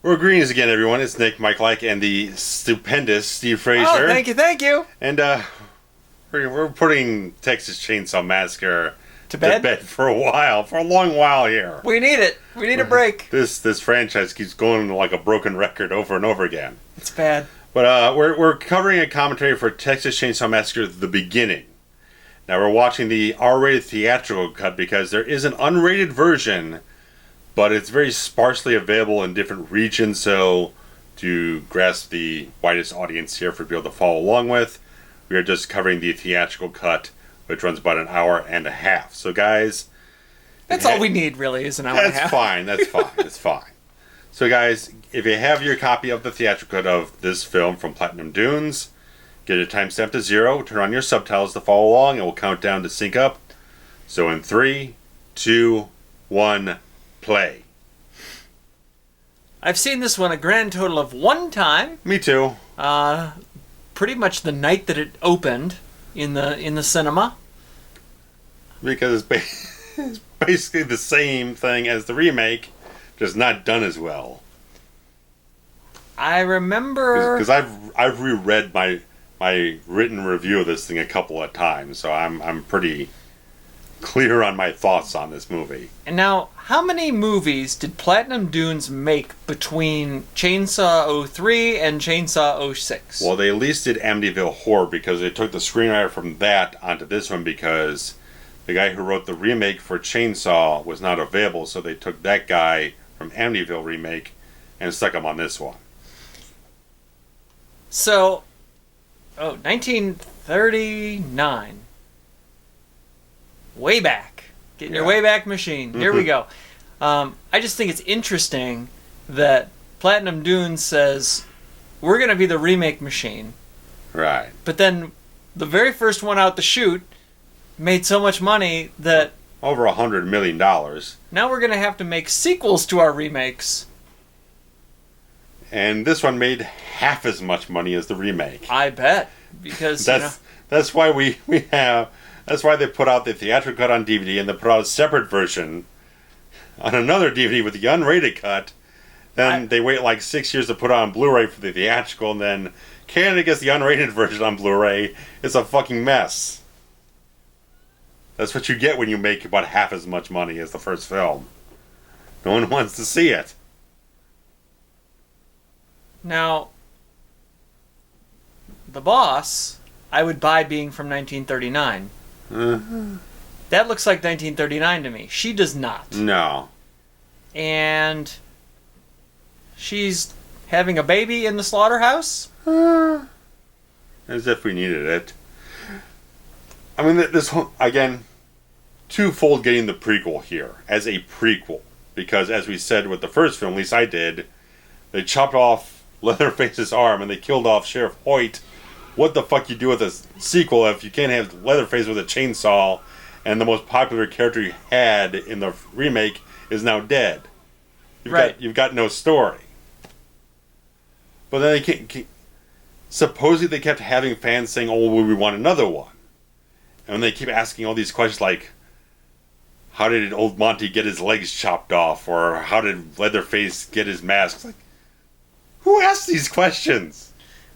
Well, greetings again, everyone. It's Nick, Michalak, and the stupendous Steve Frazier. Oh, thank you. And we're putting Texas Chainsaw Massacre to bed for a long while here. We need it. We need a break. This franchise keeps going like a broken record over and over again. It's bad. But we're covering a commentary for Texas Chainsaw Massacre: The Beginning. Now we're watching the R-rated theatrical cut because there is an unrated version, but it's very sparsely available in different regions, so to grasp the widest audience here for people to follow along with, we are just covering the theatrical cut, which runs about an hour and a half. So guys... That's all we need, really, is an hour and a half. That's fine. It's fine. So guys, if you have your copy of the theatrical cut of this film from Platinum Dunes, get your timestamp to 0, turn on your subtitles to follow along, and we'll count down to sync up. So in 3, 2, 1... play. I've seen this one a grand total of 1 time. Me too. Pretty much the night that it opened in the cinema. Because it's basically the same thing as the remake, just not done as well. I remember because I've reread my written review of this thing a couple of times, so I'm pretty clear on my thoughts on this movie. And now, how many movies did Platinum Dunes make between Chainsaw 03 and Chainsaw 06? Well, they at least did Amityville Horror because they took the screenwriter from that onto this one because the guy who wrote the remake for Chainsaw was not available, so they took that guy from Amityville remake and stuck him on this one. So, 1939. Way back. Getting your way back machine. Here we go. I just think it's interesting that Platinum Dunes says, we're going to be the remake machine. Right. But then the very first one out the chute made so much money that... over $100 million. Now we're going to have to make sequels to our remakes. And this one made half as much money as the remake. I bet. Because, that's why we have... That's why they put out the theatrical cut on DVD and they put out a separate version on another DVD with the unrated cut. Then they wait like 6 years to put it on Blu-ray for the theatrical, and then Canada gets the unrated version on Blu-ray. It's a fucking mess. That's what you get when you make about half as much money as the first film. No one wants to see it. Now, The Boss, I would buy being from 1939. That looks like 1939 to me. She does not. No. And she's having a baby in the slaughterhouse? As if we needed it. I mean, this whole, again, twofold getting the prequel here as a prequel. Because as we said with the first film, at least I did, they chopped off Leatherface's arm and they killed off Sheriff Hoyt. What the fuck you do with a sequel if you can't have Leatherface with a chainsaw and the most popular character you had in the remake is now dead? You've got no story. But then they supposedly they kept having fans saying, oh, well, we want another one. And they keep asking all these questions like, how did old Monty get his legs chopped off? Or how did Leatherface get his mask? It's like, who asks these questions?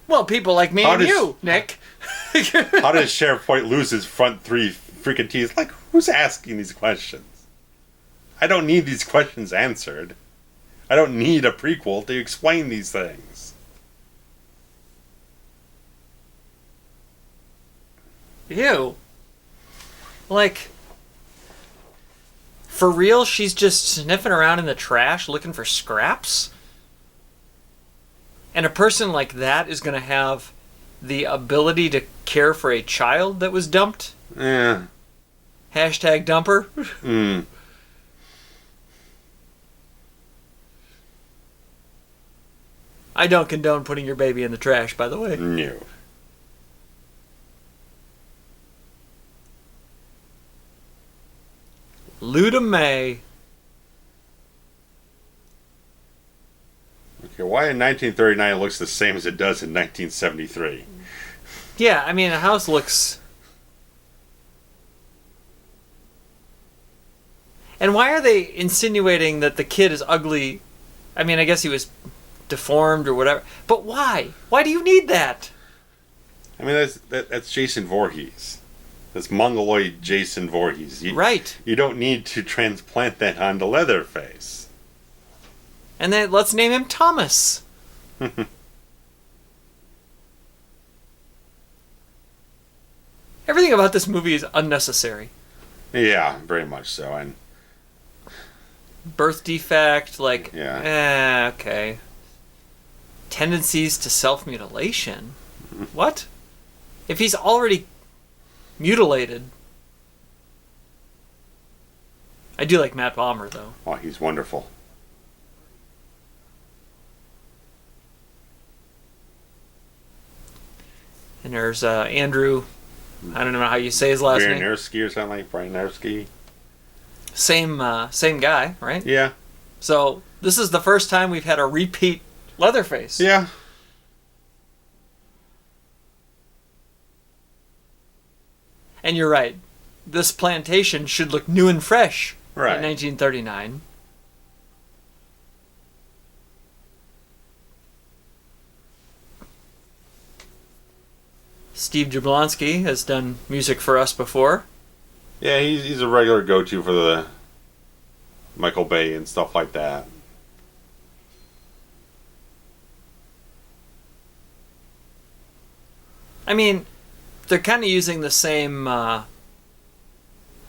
Well, people like me and you, Nick. How does Sheriff Hoyt lose his front 3 freaking teeth? Like, who's asking these questions? I don't need these questions answered. I don't need a prequel to explain these things. Ew. Like, for real, she's just sniffing around in the trash looking for scraps? And a person like that is going to have the ability to care for a child that was dumped? Yeah. Hashtag dumper? I don't condone putting your baby in the trash, by the way. No. Luda May. Okay, why in 1939 it looks the same as it does in 1973? Yeah, I mean, the house looks... And why are they insinuating that the kid is ugly? I mean, I guess he was deformed or whatever. But why? Why do you need that? I mean, that's Jason Voorhees. That's Mongoloid Jason Voorhees. Right. You don't need to transplant that onto Leatherface. And then let's name him Thomas. Everything about this movie is unnecessary. Yeah, very much so. And birth defect, like, yeah. Okay. Tendencies to self-mutilation? What? If he's already mutilated. I do like Matt Bomer, though. Oh, he's wonderful. And there's Andrew, I don't know how you say his last name. Bryniarski or something like Bryniarski. Same guy, right? Yeah. So this is the first time we've had a repeat Leatherface. Yeah. And you're right. This plantation should look new and fresh right. in 1939. Steve Jablonsky has done music for us before. Yeah, he's a regular go-to for the Michael Bay and stuff like that. I mean, they're kind of using the same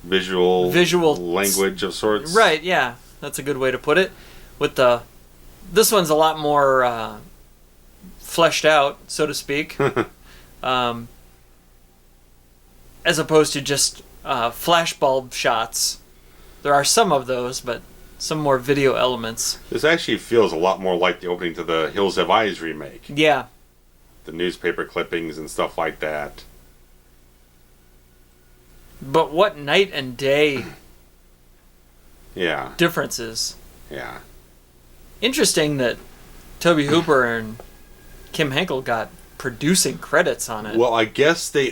visual language of sorts. Right, yeah. That's a good way to put it. This one's a lot more fleshed out, so to speak. As opposed to just flashbulb shots. There are some of those, but some more video elements. This actually feels a lot more like the opening to the Hills Have Eyes remake. Yeah. The newspaper clippings and stuff like that. But what night and day differences. Yeah. Interesting that Tobe Hooper and Kim Henkel got producing credits on it. Well, I guess they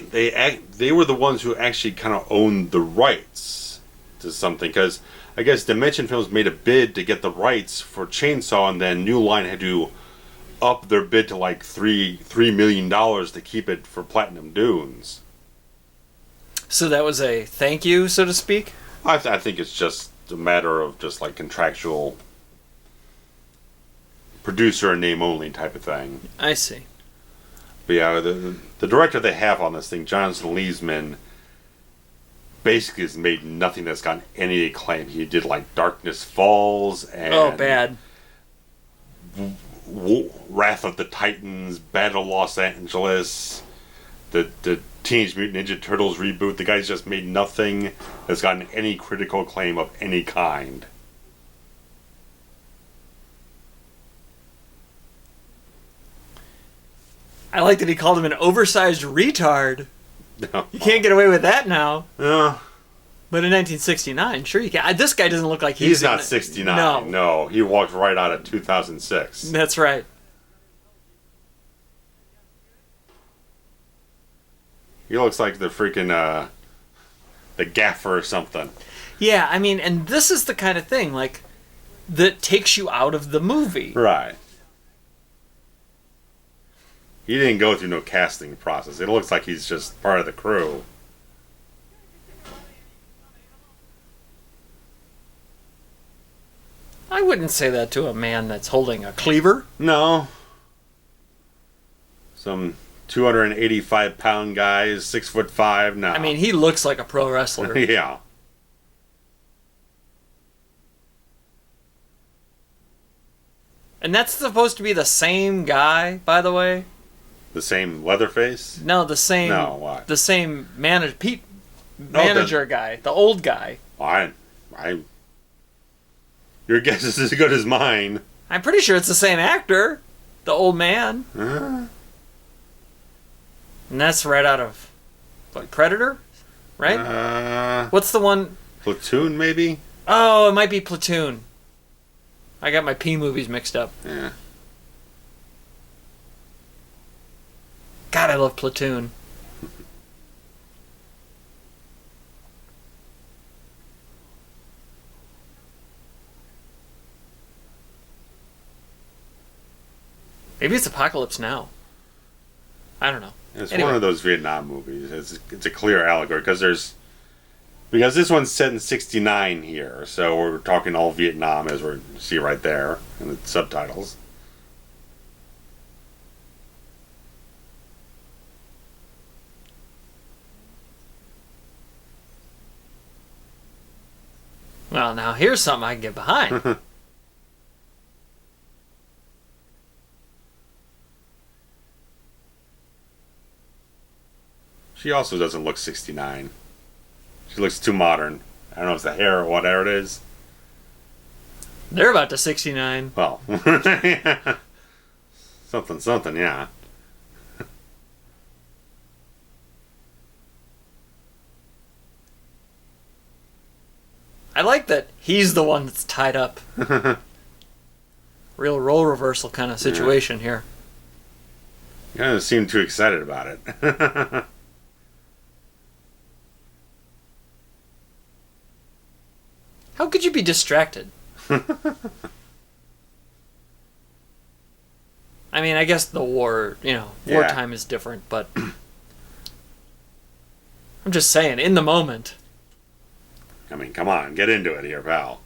were the ones who actually kind of owned the rights to something, because I guess Dimension Films made a bid to get the rights for Chainsaw, and then New Line had to up their bid to like $3 million to keep it for Platinum Dunes. So that was a thank you, so to speak? I think it's just a matter of just like contractual producer and name only type of thing. I see. But yeah, the director they have on this thing, Jonathan Liebesman, basically has made nothing that's gotten any acclaim. He did like Darkness Falls and bad. Wrath of the Titans, Battle of Los Angeles, the Teenage Mutant Ninja Turtles reboot. The guy's just made nothing that's gotten any critical acclaim of any kind. I like that he called him an oversized retard. No. You can't get away with that now. No. But in 1969, sure you can. This guy doesn't look like he's not 69. No, he walked right out of 2006. That's right. He looks like the freaking the gaffer or something. Yeah, I mean, and this is the kind of thing like that takes you out of the movie. Right. He didn't go through no casting process. It looks like he's just part of the crew. I wouldn't say that to a man that's holding a cleaver. No. Some 285-pound guy is 6'5". No. I mean, he looks like a pro wrestler. Yeah. And that's supposed to be the same guy, by the way. The same Leatherface? No, the same. No, what? The same manager guy, the old guy. I. Your guess is as good as mine. I'm pretty sure it's the same actor, the old man. And that's right out of what, Predator, right? What's the one? Platoon, maybe. Oh, it might be Platoon. I got my P movies mixed up. Yeah. God, I love Platoon. Maybe it's Apocalypse Now. I don't know. It's one of those Vietnam movies. It's a clear allegory because this one's set in '69 here, so we're talking all Vietnam as we see right there in the subtitles. Well, now here's something I can get behind. She also doesn't look 69. She looks too modern. I don't know if it's the hair or whatever it is. They're about to 69. Well, something, yeah. I like that he's the one that's tied up. Real role reversal kind of situation here. You don't seem too excited about it. How could you be distracted? I mean, I guess the war, wartime is different, but I'm just saying, in the moment. I mean, come on, get into it here, pal.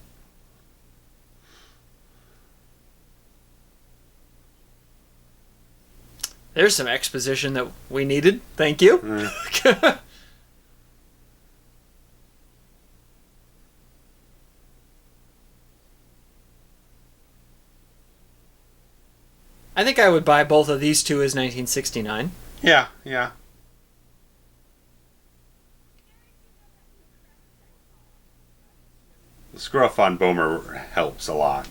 There's some exposition that we needed. Thank you. I think I would buy both of these two as 1969. Yeah. The scruff on Bomer helps a lot.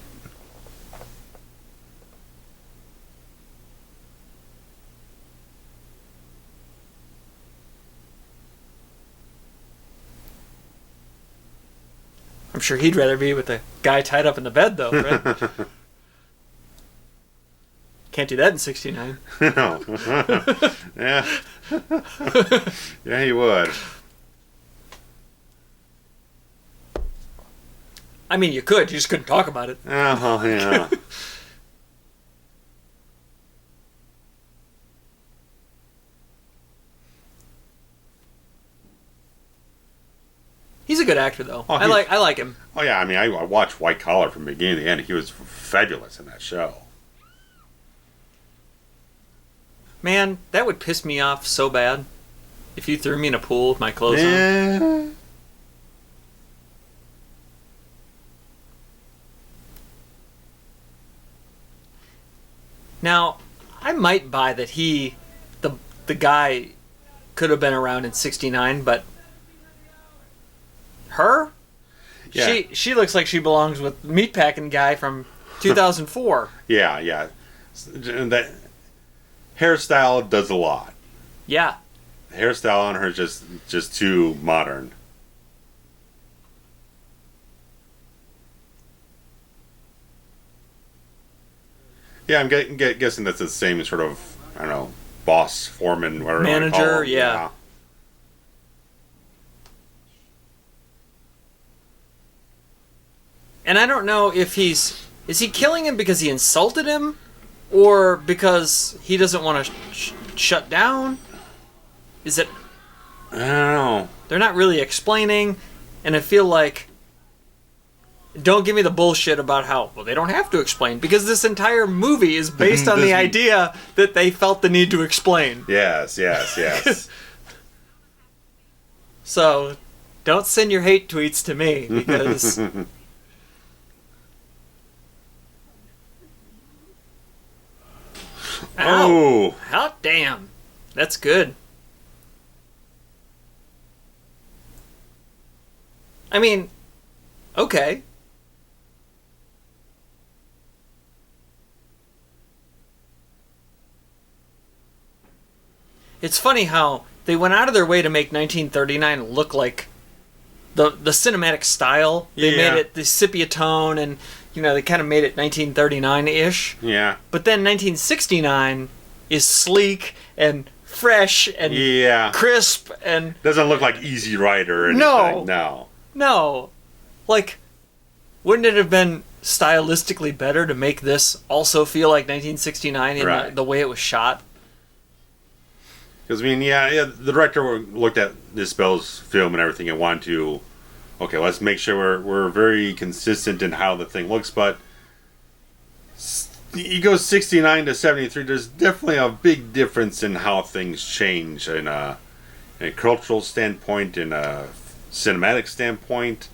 I'm sure he'd rather be with the guy tied up in the bed, though, right? Can't do that in 69. No. Yeah. Yeah, he would. I mean, you could. You just couldn't talk about it. Oh, yeah. He's a good actor, though. Oh, I like him. Oh, yeah. I mean, I watched White Collar from beginning to end. He was fabulous in that show. Man, that would piss me off so bad if you threw me in a pool with my clothes on. Now, I might buy that the guy could have been around in 69, but her? Yeah. She looks like she belongs with Meatpacking guy from 2004. Yeah. That hairstyle does a lot. Yeah. The hairstyle on her is just too modern. Yeah, I'm guessing that's the same sort of, I don't know, boss, foreman, whatever you want to call manager, him. yeah. And I don't know if is he killing him because he insulted him, or because he doesn't want to shut down? Is it? I don't know. They're not really explaining, and I feel like, don't give me the bullshit about how, well, they don't have to explain, because this entire movie is based on the idea that they felt the need to explain. Yes. So, don't send your hate tweets to me, because... Oh! Hot damn. That's good. I mean, okay. It's funny how they went out of their way to make 1939 look like the cinematic style. They made it the sepia tone, and they kind of made it 1939-ish. Yeah. But then 1969 is sleek and fresh and crisp and doesn't look like Easy Rider or anything. No. Like, wouldn't it have been stylistically better to make this also feel like 1969 in Right. the way it was shot. Because, I mean, yeah, the director looked at this Bell's film and everything and wanted to, okay, let's make sure we're very consistent in how the thing looks, but you go 69 to 73, there's definitely a big difference in how things change in a cultural standpoint, in a cinematic standpoint.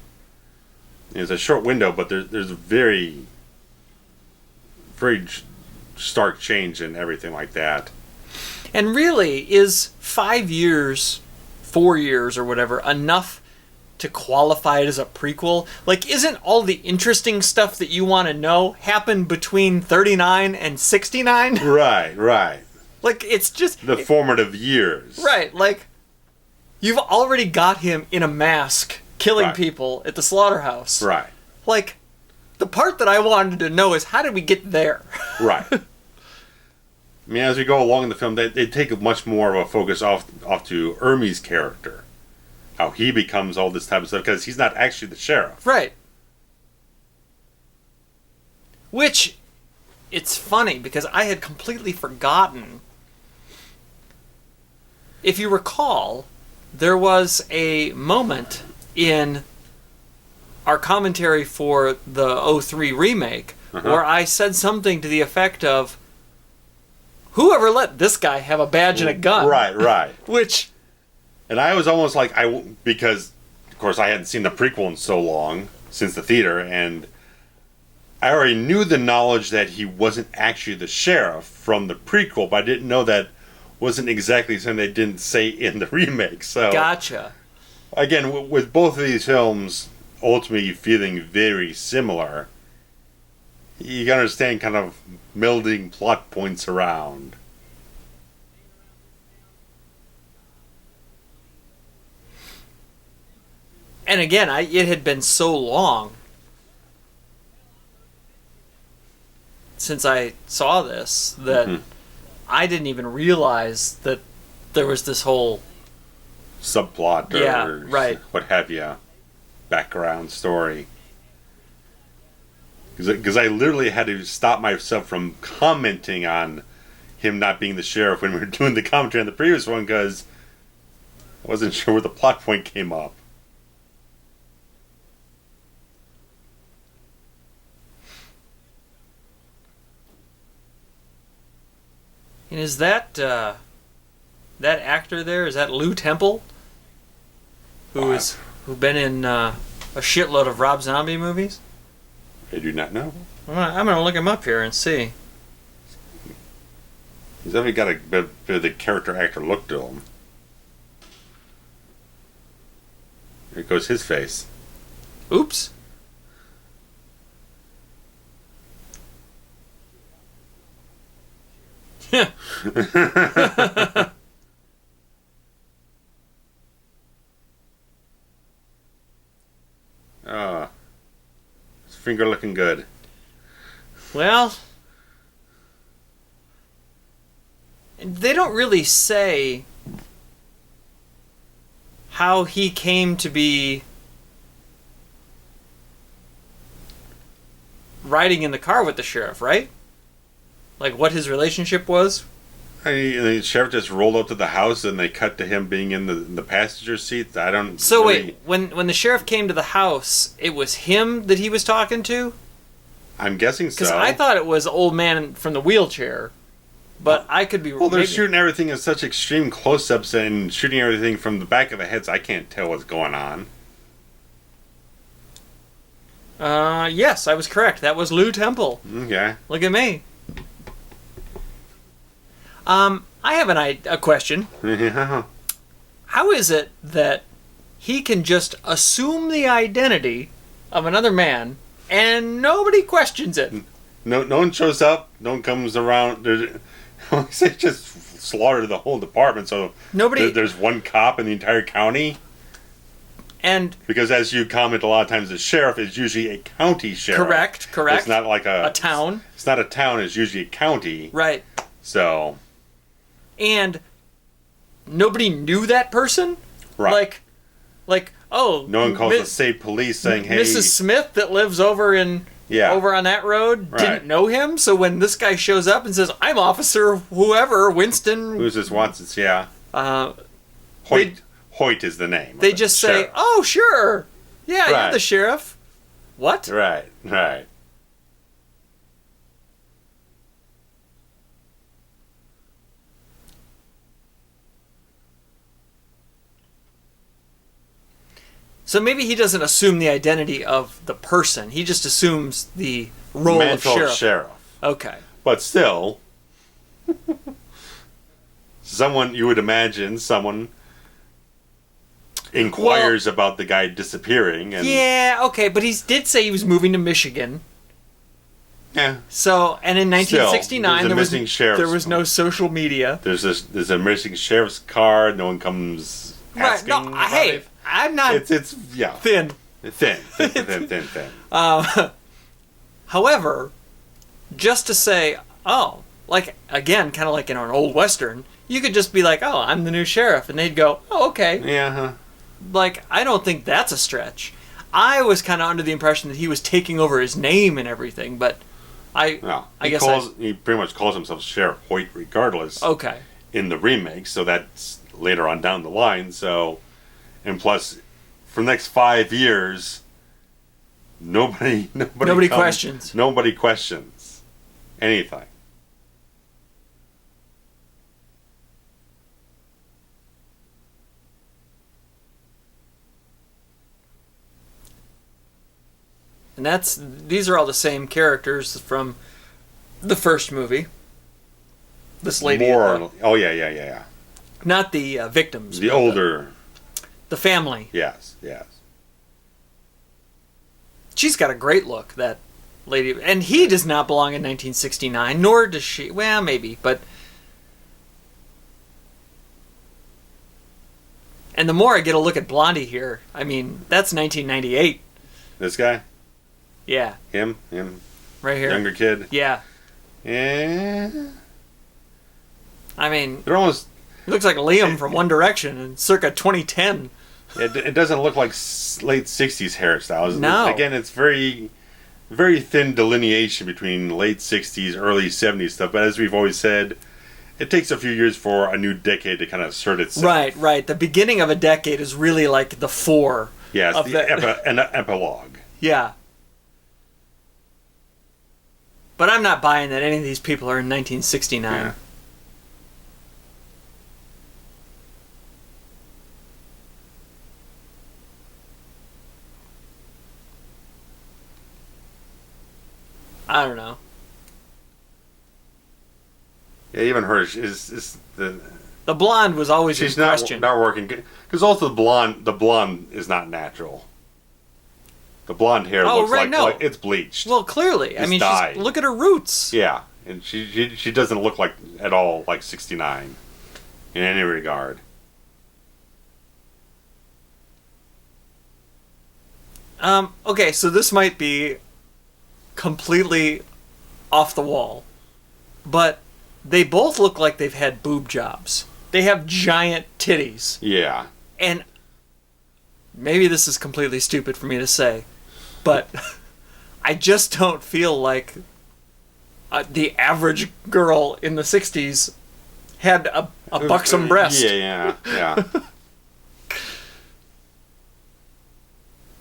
It's a short window, but there's a very, very stark change in everything like that. And really, is 5 years, 4 years, or whatever, enough to qualify it as a prequel? Like, isn't all the interesting stuff that you want to know happen between 39 and 69? Right. Like, it's just... The formative years. Right, like, you've already got him in a mask killing Right. people at the slaughterhouse. Right. Like, the part that I wanted to know is, how did we get there? Right. I mean, as we go along in the film, they take much more of a focus off to Ermey's character. How he becomes all this type of stuff, because he's not actually the sheriff. Right. Which, it's funny, because I had completely forgotten. If you recall, there was a moment in our commentary for the 03 remake where I said something to the effect of, whoever let this guy have a badge and a gun? Right. Which... And I was almost like, because, of course, I hadn't seen the prequel in so long, since the theater, and I already knew the knowledge that he wasn't actually the sheriff from the prequel, but I didn't know that wasn't exactly something they didn't say in the remake. So, Gotcha. Again, with both of these films ultimately feeling very similar, you can understand kind of melding plot points around. And again, it had been so long since I saw this that I didn't even realize that there was this whole subplot or right. what have you, background story. Because I literally had to stop myself from commenting on him not being the sheriff when we were doing the commentary on the previous one, because I wasn't sure where the plot point came up. And is that actor there? Is that Lou Temple? Who's been in a shitload of Rob Zombie movies? I do not know. I'm gonna look him up here and see. He's definitely got a bit of the character actor look to him. Here goes his face. Oops. Yeah. His finger looking good. Well, they don't really say how he came to be riding in the car with the sheriff, right? Like what his relationship was? The sheriff just rolled up to the house and they cut to him being in the passenger seat. I don't. So really... wait, when the sheriff came to the house, it was him that he was talking to? I'm guessing so. Because I thought it was old man from the wheelchair, but I could be. Well, they're shooting everything in such extreme close-ups and shooting everything from the back of the heads. I can't tell what's going on. Yes, I was correct. That was Lou Temple. Okay. Look at me. I have a question. Yeah. How is it that he can just assume the identity of another man and nobody questions it? No one shows up. No one comes around. They just slaughtered the whole department. So there's one cop in the entire county. And because as you comment a lot of times, the sheriff is usually a county sheriff. Correct. It's not like a town. It's not a town. It's usually a county. Right. So. And nobody knew that person? Right. Like, oh... No one calls the state police saying, hey... Mrs. Smith that lives over in Yeah. over on that road Right. didn't know him. So when this guy shows up and says, "I'm Officer whoever, Winston," Who's this Watson's? Yeah. they- Hoyt is the name. they of the just say, sheriff. "Oh, sure, yeah, you're Right. the sheriff." What? Right. Right. So maybe he doesn't assume the identity of the person. He just assumes the role Mantle of sheriff. Okay. But still, you would imagine someone inquires about the guy disappearing. And Yeah, okay, but he did say he was moving to Michigan. Yeah. So, and in 1969, Still, there was no social media. There's a missing sheriff's car. No one comes asking. Right, no, about hey, it. I'm not It's yeah. thin. Thin. However, just to say, oh, like, again, kind of like in an old Western, you could just be like, oh, I'm the new sheriff, and they'd go, oh, okay. Yeah. Huh. Like, I don't think that's a stretch. I was kind of under the impression that he was taking over his name and everything, but I guess he pretty much calls himself Sheriff Hoyt regardless. Okay. In the remake, so that's later on down the line. So, and plus, for the next 5 years, nobody questions. Nobody questions anything. And these are all the same characters from the first movie. This lady. Oh, yeah. Not the victims. The older. The family. Yes. She's got a great look, that lady. And he does not belong in 1969, nor does she. Well, maybe, but... And the more I get a look at Blondie here, I mean, that's 1998. This guy? Yeah. Him? Right here. Younger kid? Yeah. Yeah. I mean... They're almost... He looks like Liam from One Direction in circa 2010. It doesn't look like late 60s hairstyles. No. Again, it's very, very thin delineation between late 60s, early 70s stuff. But as we've always said, it takes a few years for a new decade to kind of assert itself. Right. The beginning of a decade is really like the four. Yeah, it's an epilogue. Yeah. But I'm not buying that any of these people are in 1969. Yeah. I don't know. Yeah, even her is the blonde was always she's in question. not working because also the blonde is not natural. The blonde hair looks like it's bleached. Well, clearly, I mean, look at her roots. Yeah, and she doesn't look like at all like 69 in any regard. Okay, so this might be completely off the wall, but they both look like they've had boob jobs. They have giant titties. Yeah. And maybe this is completely stupid for me to say, but I just don't feel like the average girl in the 60s had a buxom breast. Yeah.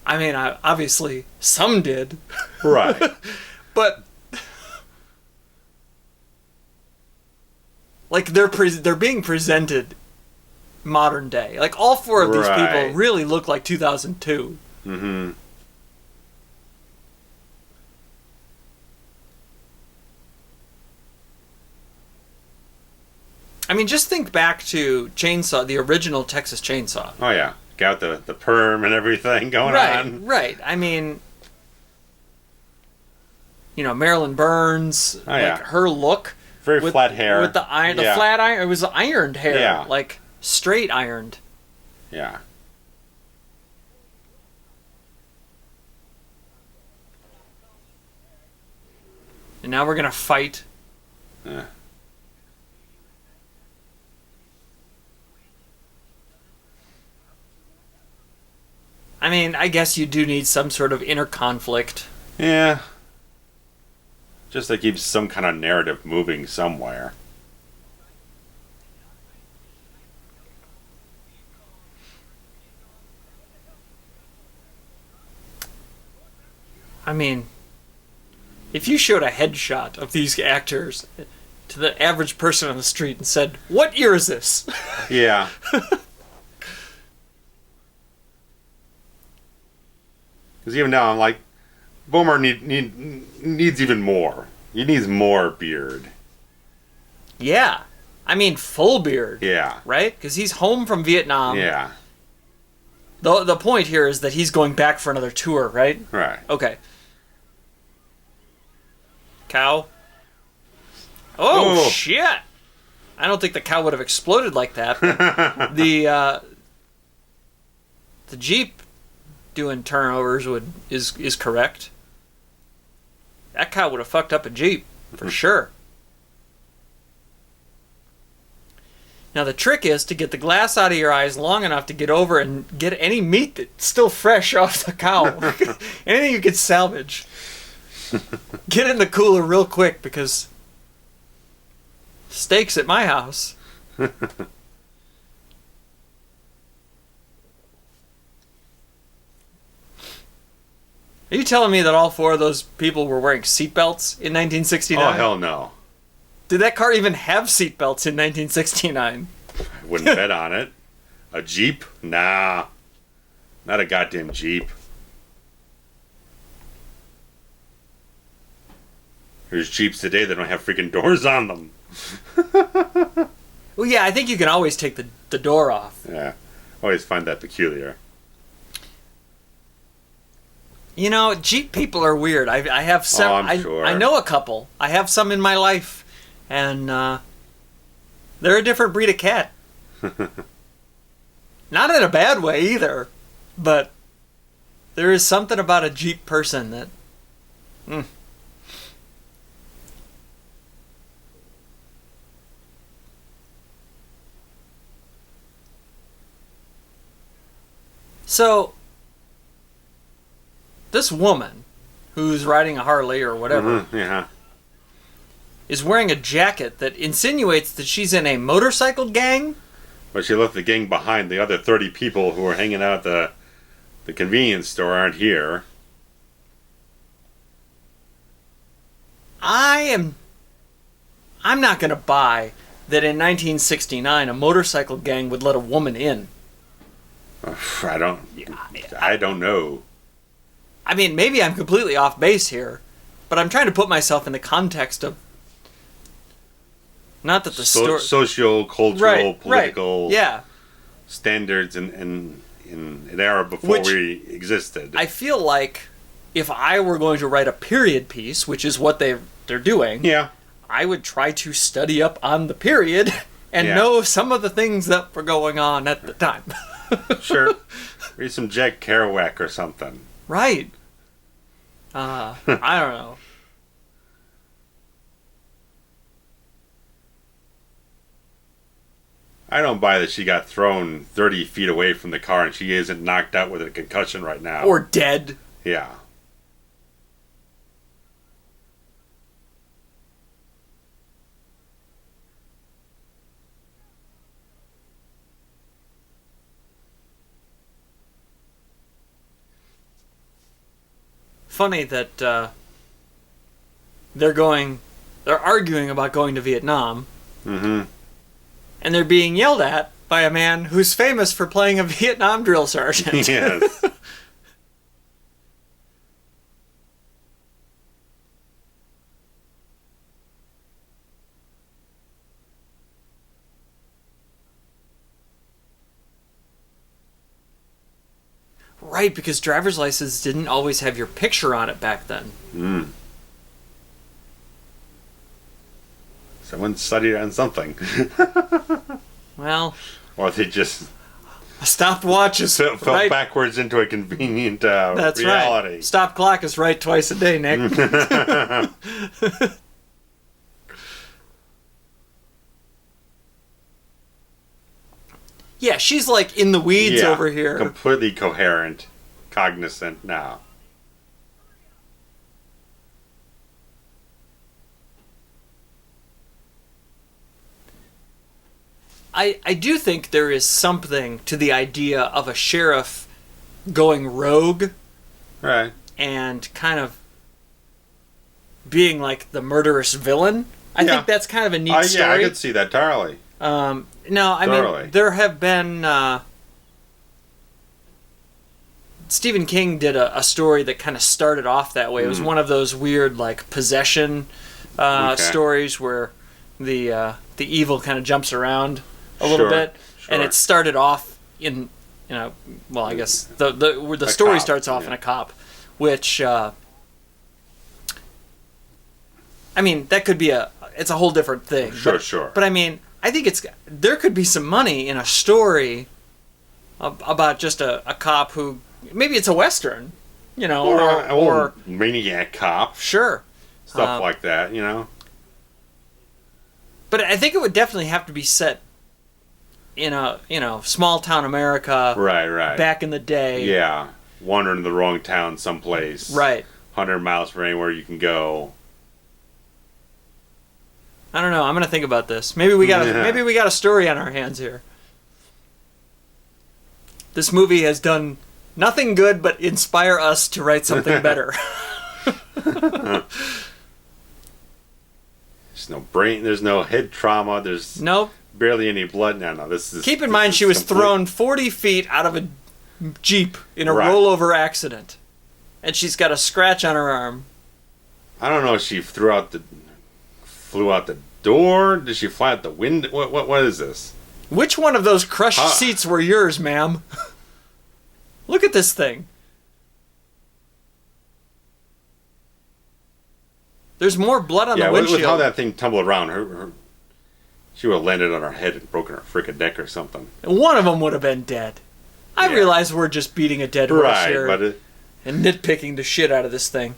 I mean, obviously, some did. Right. But like they're being presented modern day. Like all four of these people really look like 2002. Mm-hmm. I mean, just think back to Chainsaw, the original Texas Chainsaw. Oh yeah, got the perm and everything going on. Right. I mean, Marilyn Burns, her look, very flat hair with the flat iron. It was ironed hair, like straight ironed. Yeah. And now we're gonna fight. Yeah. I mean, I guess you do need some sort of inner conflict. Yeah. Just to keep some kind of narrative moving somewhere. I mean, if you showed a headshot of these actors to the average person on the street and said, "What year is this?" Yeah. Because even now, I'm like, Bomer needs even more. He needs more beard. Yeah. I mean, full beard. Yeah. Right? Because he's home from Vietnam. Yeah. The point here is that he's going back for another tour, right? Right. Okay. Cow. Oh, shit! I don't think the cow would have exploded like that. The Jeep doing turnovers is correct. That cow would have fucked up a Jeep, for sure. Now the trick is to get the glass out of your eyes long enough to get over and get any meat that's still fresh off the cow. Anything you can salvage. Get in the cooler real quick, because steaks at my house. Are you telling me that all four of those people were wearing seatbelts in 1969? Oh, hell no. Did that car even have seatbelts in 1969? I wouldn't bet on it. A Jeep? Nah. Not a goddamn Jeep. There's Jeeps today that don't have freaking doors on them. Well, yeah, I think you can always take the door off. Yeah. Always find that peculiar. You know, Jeep people are weird. I have some. Oh, I'm sure. I know a couple. I have some in my life, and they're a different breed of cat. Not in a bad way either, but there is something about a Jeep person that. So, this woman, who's riding a Harley or whatever, Yeah. is wearing a jacket that insinuates that she's in a motorcycle gang. But she left the gang behind. The other 30 people who were hanging out at the convenience store aren't here. I'm not going to buy that in 1969 a motorcycle gang would let a woman in. I don't know. I mean, maybe I'm completely off base here, but I'm trying to put myself in the context of not that the story, social, cultural, political yeah, standards in an era before we existed. I feel like if I were going to write a period piece, which is what they're doing, yeah, I would try to study up on the period and know some of the things that were going on at the time. Sure. Read some Jack Kerouac or something. Right. I don't know. I don't buy that she got thrown 30 feet away from the car and she isn't knocked out with a concussion right now. Or dead. Yeah. Funny that they're arguing about going to Vietnam. Mm-hmm. And they're being yelled at by a man who's famous for playing a Vietnam drill sergeant. Yes. Right, because driver's license didn't always have your picture on it back then. Mm. Someone studied on something. Well... Or they just... A stopwatch is... fell backwards into a convenient That's reality. Right. Stop clock is right twice a day, Nick. Yeah, she's like in the weeds over here. Completely coherent, cognizant now. I do think there is something to the idea of a sheriff going rogue. Right. And kind of being like the murderous villain. I think that's kind of a neat story. Yeah, I could see that entirely. No, I mean, there have been... Stephen King did a story that kind of started off that way. It was one of those weird, like, possession stories where the evil kind of jumps around a little bit. Sure. And it started off in, well, I guess the story starts off in a cop, which... I mean, that could be it's a whole different thing. Sure. But I mean, I think there could be some money in a story about just a cop who, maybe it's a Western, or maniac cop. Sure. Stuff like that, But I think it would definitely have to be set in a, small town America. Right. Back in the day. Yeah. Wandering in the wrong town someplace. Right. 100 miles from anywhere you can go. I don't know. I'm gonna think about this. Maybe we got a story on our hands here. This movie has done nothing good but inspire us to write something better. There's no brain. There's no head trauma. There's barely any blood. No. This is. Keep in mind, she was thrown 40 feet out of a Jeep in a rollover accident, and she's got a scratch on her arm. I don't know if she flew out the door. Did she fly out the window? What is this? Which one of those crushed seats were yours, ma'am? Look at this thing. There's more blood on the windshield. With how that thing tumbled around, she would have landed on her head and broken her frickin' neck or something. And one of them would have been dead. I realize we're just beating a dead horse here and nitpicking the shit out of this thing.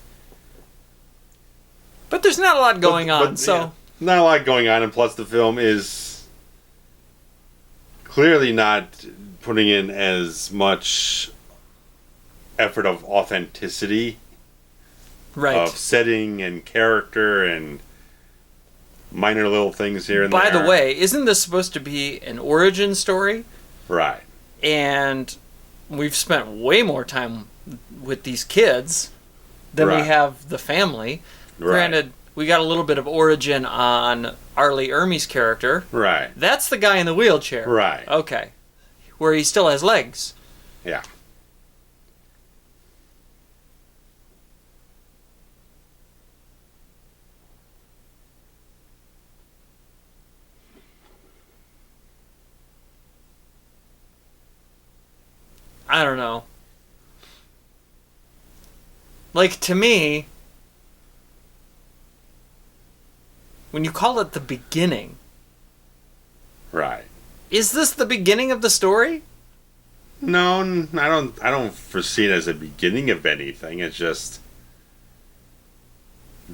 But there's not a lot going on, so... Yeah, not a lot going on, and plus the film is clearly not putting in as much effort of authenticity. Right. Of setting and character and minor little things here and there. By the way, isn't this supposed to be an origin story? Right. And we've spent way more time with these kids than we have the family. Right. Granted, we got a little bit of origin on Ermey's character. Right. That's the guy in the wheelchair. Right. Okay. Where he still has legs. Yeah. I don't know. Like, to me, when you call it the beginning... Right. Is this the beginning of the story? No, I don't foresee it as a beginning of anything. It's just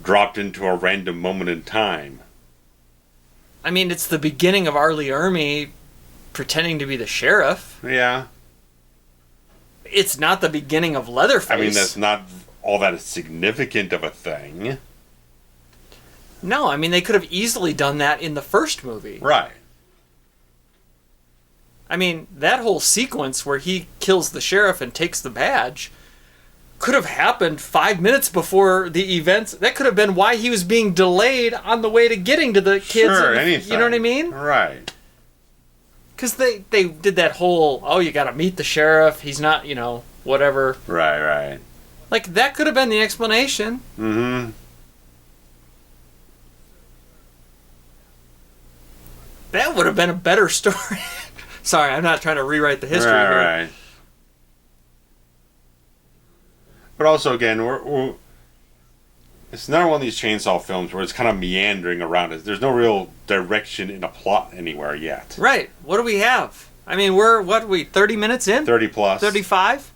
dropped into a random moment in time. I mean, it's the beginning of Ermey pretending to be the sheriff. Yeah. It's not the beginning of Leatherface. I mean, that's not all that significant of a thing. No, I mean, they could have easily done that in the first movie. Right. I mean, that whole sequence where he kills the sheriff and takes the badge could have happened 5 minutes before the events. That could have been why he was being delayed on the way to getting to the kids. Sure, anything. You know what I mean? Right. Because they did that whole, you gotta meet the sheriff, he's not, whatever. Right. Like, that could have been the explanation. Mm-hmm. That would have been a better story. Sorry, I'm not trying to rewrite the history here. Right. But also, again, we're it's not one of these chainsaw films where it's kind of meandering around it. There's no real direction in a plot anywhere yet. Right. What do we have? I mean, we're, 30 minutes in? 30 plus. 35?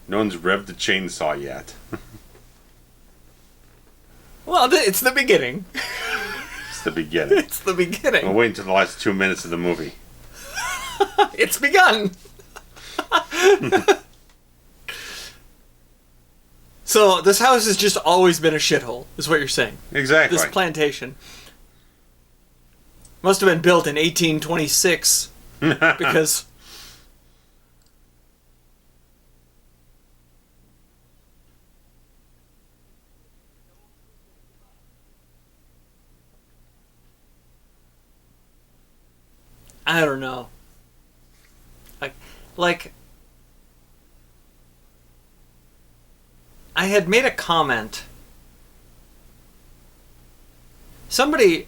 No one's revved the chainsaw yet. Well, it's the beginning. It's the beginning. It's the beginning. We'll wait until the last 2 minutes of the movie. It's begun. So this house has just always been a shithole, is what you're saying. Exactly. This plantation must have been built in 1826 because... I don't know. Like, I had made a comment. Somebody,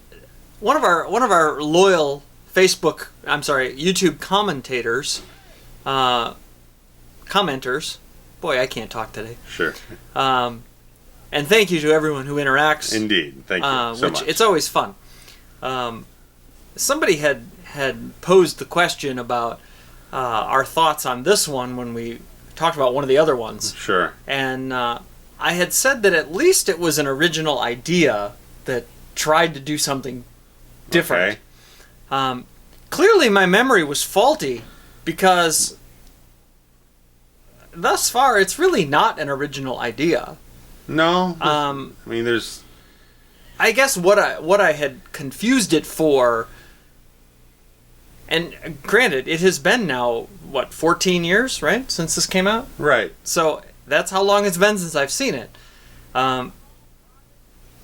one of our loyal YouTube commentators, commenters. Boy, I can't talk today. Sure. And thank you to everyone who interacts. Indeed, thank you so much. It's always fun. Somebody had posed the question about our thoughts on this one when we talked about one of the other ones. Sure. And I had said that at least it was an original idea that tried to do something different. Okay. Clearly my memory was faulty because thus far it's really not an original idea. No. I mean, there's... I guess what I had confused it for... And granted, it has been now, 14 years, right? Since this came out? Right. So that's how long it's been since I've seen it. But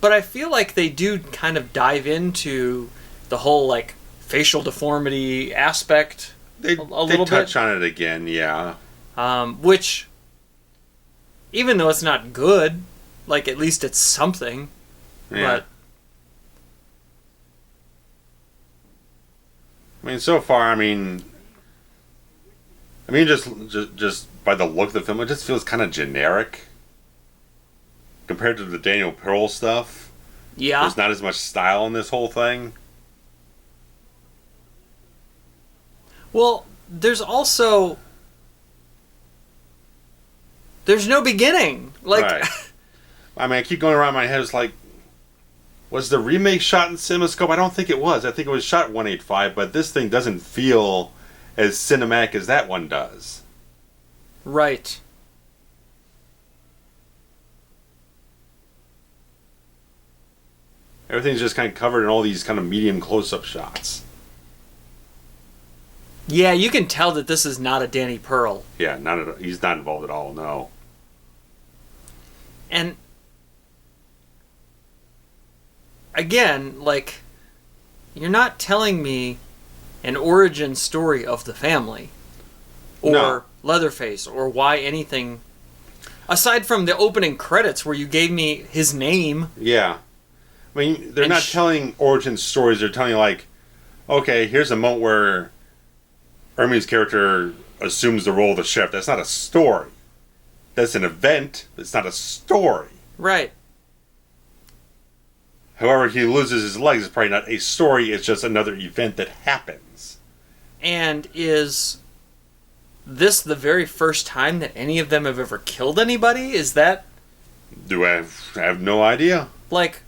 I feel like they do kind of dive into the whole, facial deformity aspect a little bit. They touch on it again, yeah. Which, even though it's not good, at least it's something. Yeah. But... I mean, so far, just by the look of the film, it just feels kind of generic compared to the Daniel Pearl stuff. Yeah, there's not as much style in this whole thing. Well, there's also no beginning. Right. I keep going around my head. It's was the remake shot in CinemaScope? I don't think it was. I think it was shot 185, but this thing doesn't feel as cinematic as that one does. Right. Everything's just kind of covered in all these kind of medium close-up shots. Yeah, you can tell that this is not a Danny Pearl. Yeah, he's not involved at all, no. And... again, you're not telling me an origin story of the family. Or no. Leatherface, or why anything... aside from the opening credits where you gave me his name. Yeah. I mean, they're not telling origin stories. They're telling you, okay, here's a moment where Ermey's character assumes the role of the chef. That's not a story. That's an event. It's not a story. Right. However, he loses his legs. It's probably not a story. It's just another event that happens. And is this the very first time that any of them have ever killed anybody? Is that... I have no idea.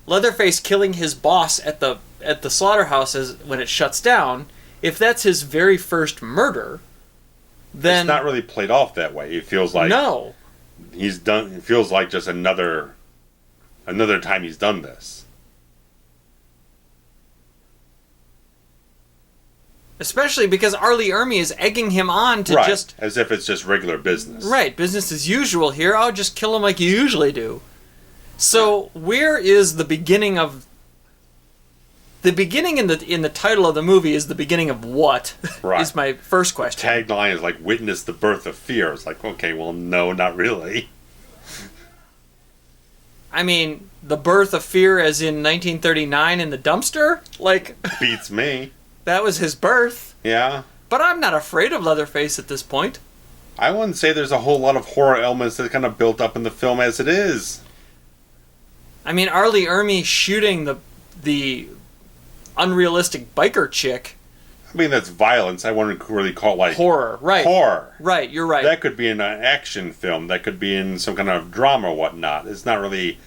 Leatherface killing his boss at the slaughterhouse when it shuts down, if that's his very first murder, then... it's not really played off that way. It feels like... no. He's done... It feels like just another time he's done this. Especially because Arlie Ermey is egging him on to just... as if it's just regular business. Right, business as usual here. I'll just kill him like you usually do. So, where is the beginning of... the beginning in the title of the movie is the beginning of what? Right. Is my first question. Tagline is witness the birth of fear. It's okay, well, no, not really. I mean, the birth of fear as in 1939 in the dumpster? Beats me. That was his birth. Yeah. But I'm not afraid of Leatherface at this point. I wouldn't say there's a whole lot of horror elements that kind of built up in the film as it is. I mean, Arlie Ermey shooting the unrealistic biker chick. I mean, that's violence. I wouldn't really call it horror, right? Horror. Right, you're right. That could be in an action film. That could be in some kind of drama or whatnot. It's not really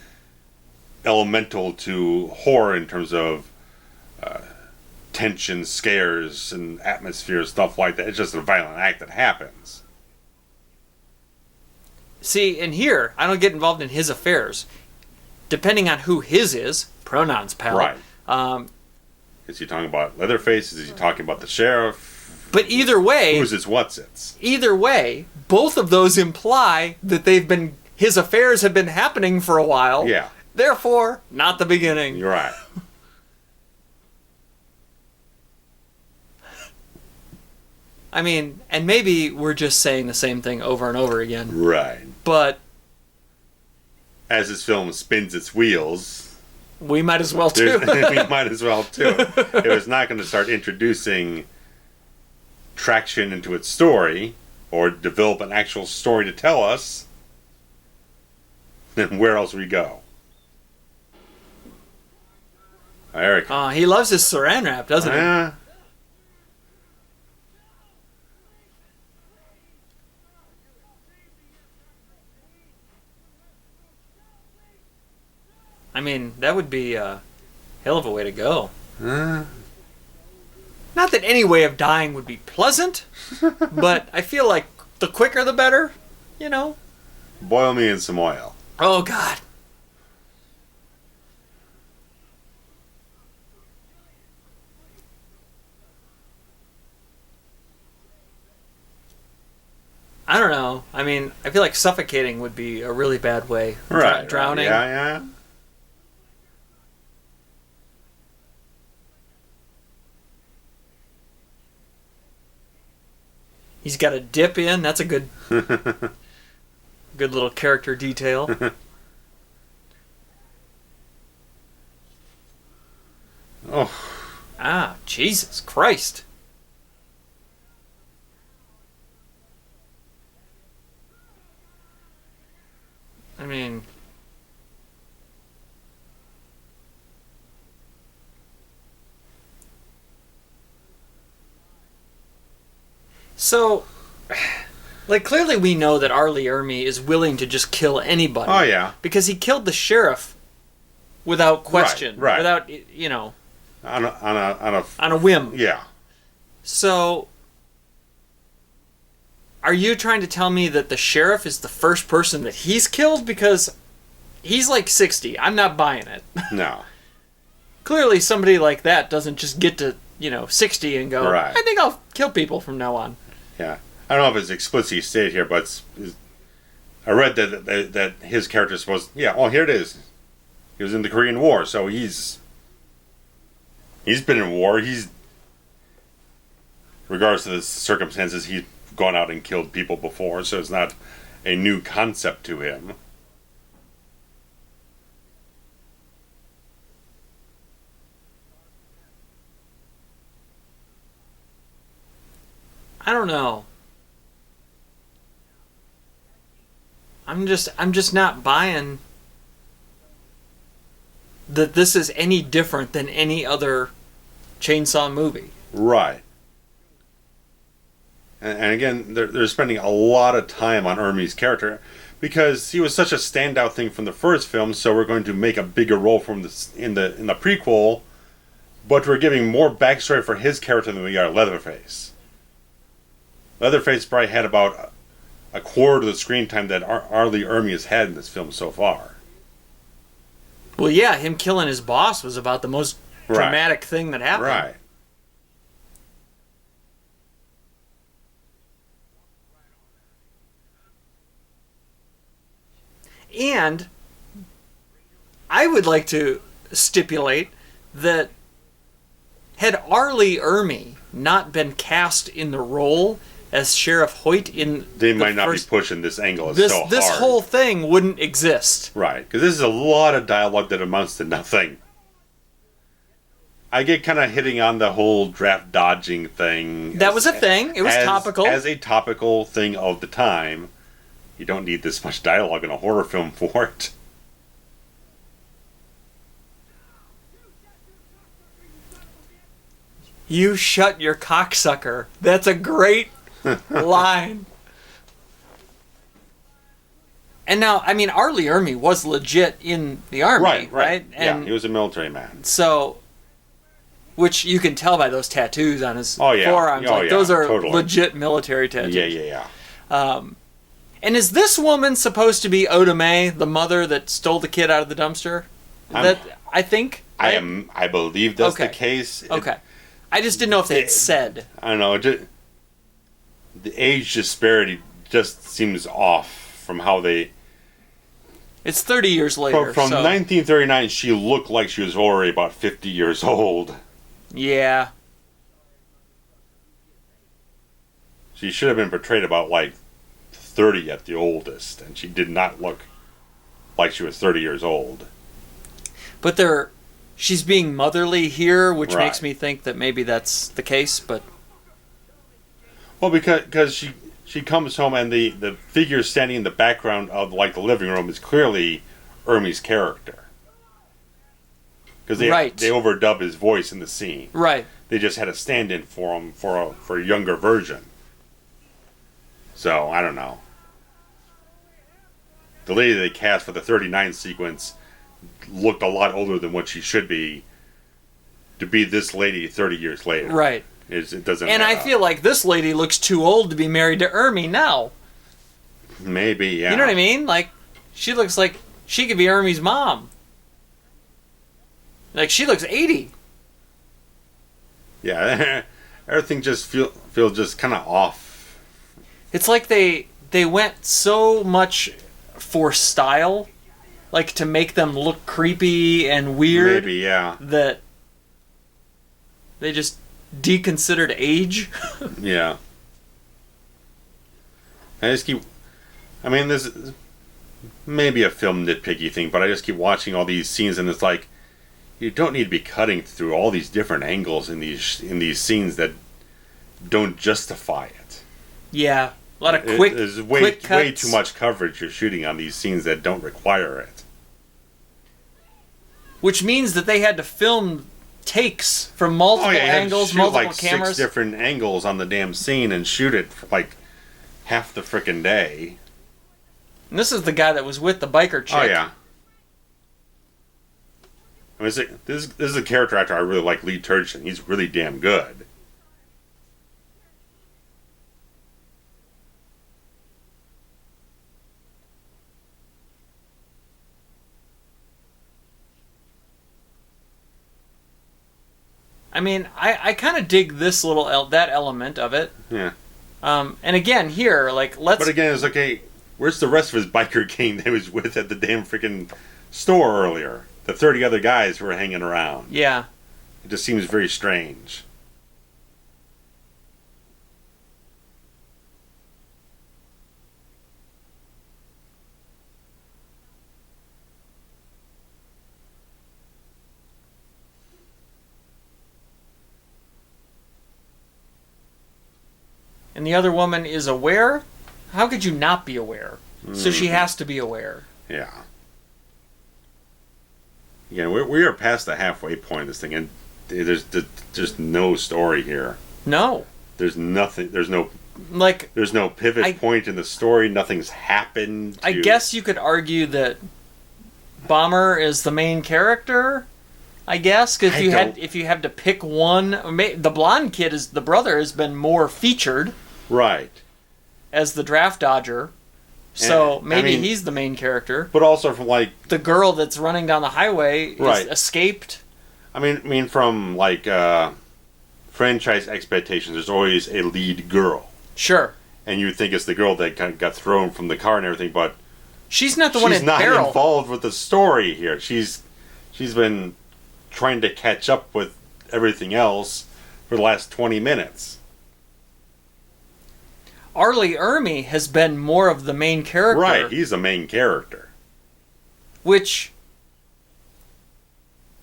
elemental to horror in terms of tension, scares, and atmosphere, stuff like that. It's just a violent act that happens. See, and here, I don't get involved in his affairs. Depending on who his is, pronouns, pal. Right. Is he talking about Leatherface? Is he talking about the sheriff? But either way... Who's his what's-its? Either way, both of those imply that his affairs have been happening for a while. Yeah. Therefore, not the beginning. You're right. I mean, and maybe we're just saying the same thing over and over again. Right. But... as this film spins its wheels... we might as well, too. We might as well, too. If it's not going to start introducing traction into its story, or develop an actual story to tell us, then where else we go? Eric. He loves his saran wrap, doesn't he? Yeah. I mean, that would be a hell of a way to go. Not that any way of dying would be pleasant, but I feel like the quicker the better, you know? Boil me in some oil. Oh, God. I don't know. I mean, I feel like suffocating would be a really bad way. Right. Drowning. Right. Yeah. He's got a dip in. That's a good little character detail. Oh. Jesus Christ. I mean... So, like, clearly we know that Ermey is willing to just kill anybody. Oh, yeah. Because he killed the sheriff without question. Right. Without, you know... On a whim. Yeah. So, are you trying to tell me that the sheriff is the first person that he's killed? Because he's like 60. I'm not buying it. No. Clearly somebody like that doesn't just get to, 60 and go, right. I think I'll kill people from now on. Yeah. I don't know if it's explicitly stated here, but I read that his character is supposed... Yeah, here it is. He was in the Korean War, so he's been in war. Regardless of the circumstances, he's gone out and killed people before, so it's not a new concept to him. I don't know. I'm just not buying that this is any different than any other chainsaw movie. Right. And again, they're spending a lot of time on Ermey's character because he was such a standout thing from the first film. So we're going to make a bigger role from in the prequel, but we're giving more backstory for his character than we are Leatherface. Leatherface probably had about a quarter of the screen time that Ermey has had in this film so far. Well, yeah, him killing his boss was about the most dramatic thing that happened. Right. And I would like to stipulate that had Ermey not been cast in the role as Sheriff Hoyt in they might not be pushing this angle so hard. This whole thing wouldn't exist. Right, because this is a lot of dialogue that amounts to nothing. I get kind of hitting on the whole draft dodging thing. That was a thing. It was topical. As a topical thing of the time. You don't need this much dialogue in a horror film for it. You shut your cocksucker. That's a great line. And now, I mean, Ermey was legit in the army, right? And yeah, he was a military man. So, which you can tell by those tattoos on his forearms. Those are totally legit military tattoos. Yeah. And is this woman supposed to be Oda Mae, the mother that stole the kid out of the dumpster? I think. Right? I believe that's the case. Okay. I just didn't know if they had said. I don't know. The age disparity just seems off from how they. It's 30 years later. From 1939, she looked like she was already about 50 years old. Yeah. She should have been portrayed about like 30 at the oldest, and she did not look like she was 30 years old. But she's being motherly here, which makes me think that maybe that's the case, but... Well, because she comes home and the figure standing in the background of like the living room is clearly Ermey's character. Because they overdub his voice in the scene. Right. They just had a stand-in for him for a younger version. So, I don't know. The lady they cast for the 39 sequence looked a lot older than what she should be to be this lady 30 years later. Right. It doesn't And I feel like this lady looks too old to be married to Ermey now. Maybe, yeah. You know what I mean? Like, she looks like she could be Ermey's mom. Like, she looks 80. Yeah, everything just feels just kind of off. It's like they went so much for style, like to make them look creepy and weird. Maybe, yeah. That they just deconsidered age. Yeah. I mean, this is maybe a film nitpicky thing, but I just keep watching all these scenes, and it's like, you don't need to be cutting through all these different angles in these scenes that don't justify it. Yeah, a lot of quick cuts. Way too much coverage you're shooting on these scenes that don't require it. Which means that they had to film takes from multiple angles, multiple like cameras. 6 different angles on the damn scene and shoot it for like half the frickin' day. And this is the guy that was with the biker chick. Oh yeah. I mean, this is a character actor I really like, Lee Tergesen. He's really damn good. I mean, I kind of dig this that element of it. Yeah. And again, here, like, let's... But again, it's okay, where's the rest of his biker gang that he was with at the damn freaking store earlier? The 30 other guys who were hanging around. Yeah. It just seems very strange. And the other woman is aware? How could you not be aware? So she has to be aware. Yeah. Yeah, we are past the halfway point of this thing, and there's just no story here. No. There's nothing. There's no pivot I point in the story. Nothing's happened. I guess you could argue that Bomer is the main character. I guess because if you had to pick one, the blonde kid the brother has been more featured, right, as the draft dodger. So maybe he's the main character. But also from like the girl that's running down the highway escaped. I mean from like franchise expectations, there's always a lead girl. Sure. And you think it's the girl that kind of got thrown from the car and everything, but she's not the one. She's not involved with the story here. She's been trying to catch up with everything else for the last 20 minutes. Ermey has been more of the main character. Right, he's the main character. Which,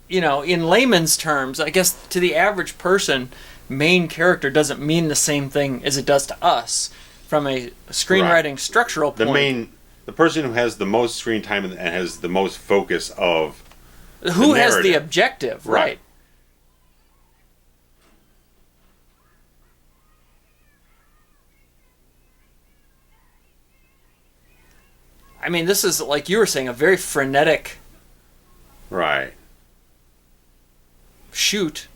in layman's terms, I guess to the average person, main character doesn't mean the same thing as it does to us from a screenwriting structural point. The person who has the most screen time and has the most focus of who has the objective, right? I mean, this is, like you were saying, a very frenetic shoot.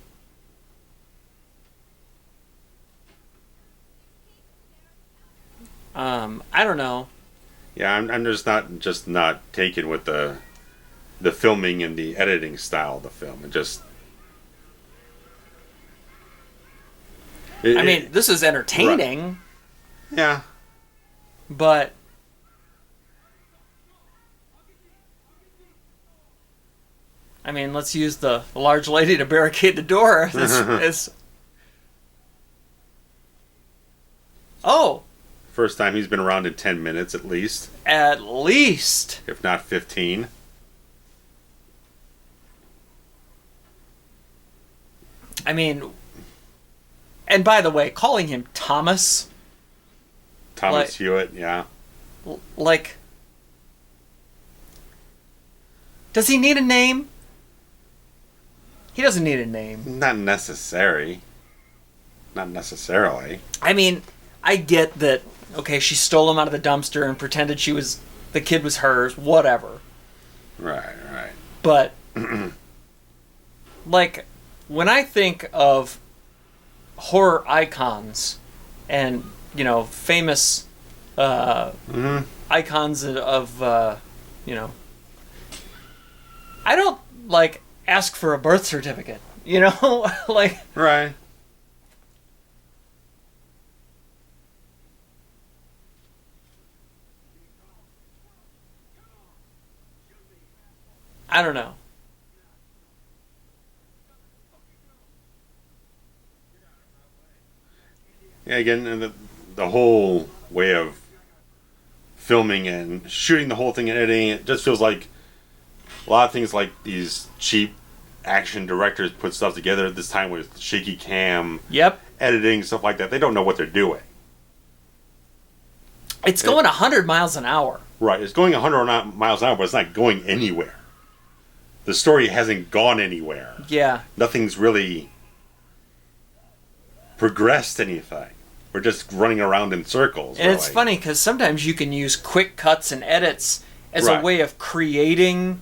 I don't know. Yeah, I'm just not taken with the filming and the editing style of the film. I mean, this is entertaining. Right. Yeah. But I mean, let's use the large lady to barricade the door. Oh. First time he's been around in 10 minutes at least. At least. If not 15. I mean, and by the way, calling him Thomas Hewitt, yeah. Like, does he need a name? He doesn't need a name. Not necessarily. I mean, I get that, okay, she stole him out of the dumpster and pretended the kid was hers, whatever. Right. But, like, when I think of horror icons and, famous icons of, I don't, ask for a birth certificate, like... Right. I don't know. Yeah, again, and the whole way of filming and shooting the whole thing and editing, it just feels like a lot of things like these cheap action directors put stuff together this time with shaky cam, editing, stuff like that. They don't know what they're doing. It's going 100 miles an hour. Right, it's going 100 miles an hour, but it's not going anywhere. The story hasn't gone anywhere. Yeah. Nothing's really progressed anything. We're just running around in circles. And it's funny because sometimes you can use quick cuts and edits as a way of creating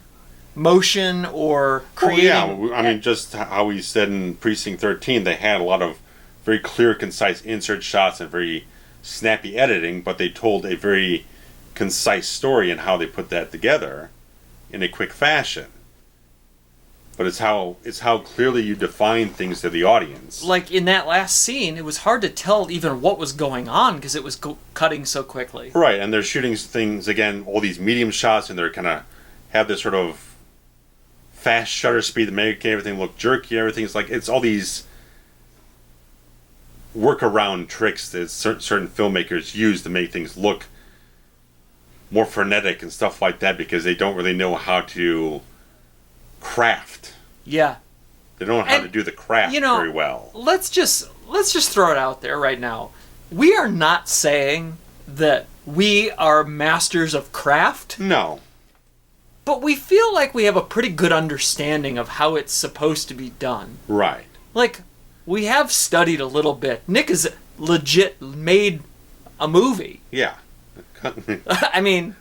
motion or creating... Well, yeah, I mean, just how we said in Precinct 13, they had a lot of very clear, concise insert shots and very snappy editing, but they told a very concise story in how they put that together in a quick fashion. But it's how clearly you define things to the audience. Like in that last scene, it was hard to tell even what was going on because it was cutting so quickly. Right, and they're shooting things, again, all these medium shots, and they're kind of have this sort of fast shutter speed to make everything look jerky. Everything's like, it's all these workaround tricks that certain filmmakers use to make things look more frenetic and stuff like that because they don't really know how to craft. Yeah. They don't know how to do the craft very well. Let's just throw it out there right now. We are not saying that we are masters of craft. No. But we feel like we have a pretty good understanding of how it's supposed to be done. Right. Like, we have studied a little bit. Nick has legit made a movie. Yeah. I mean,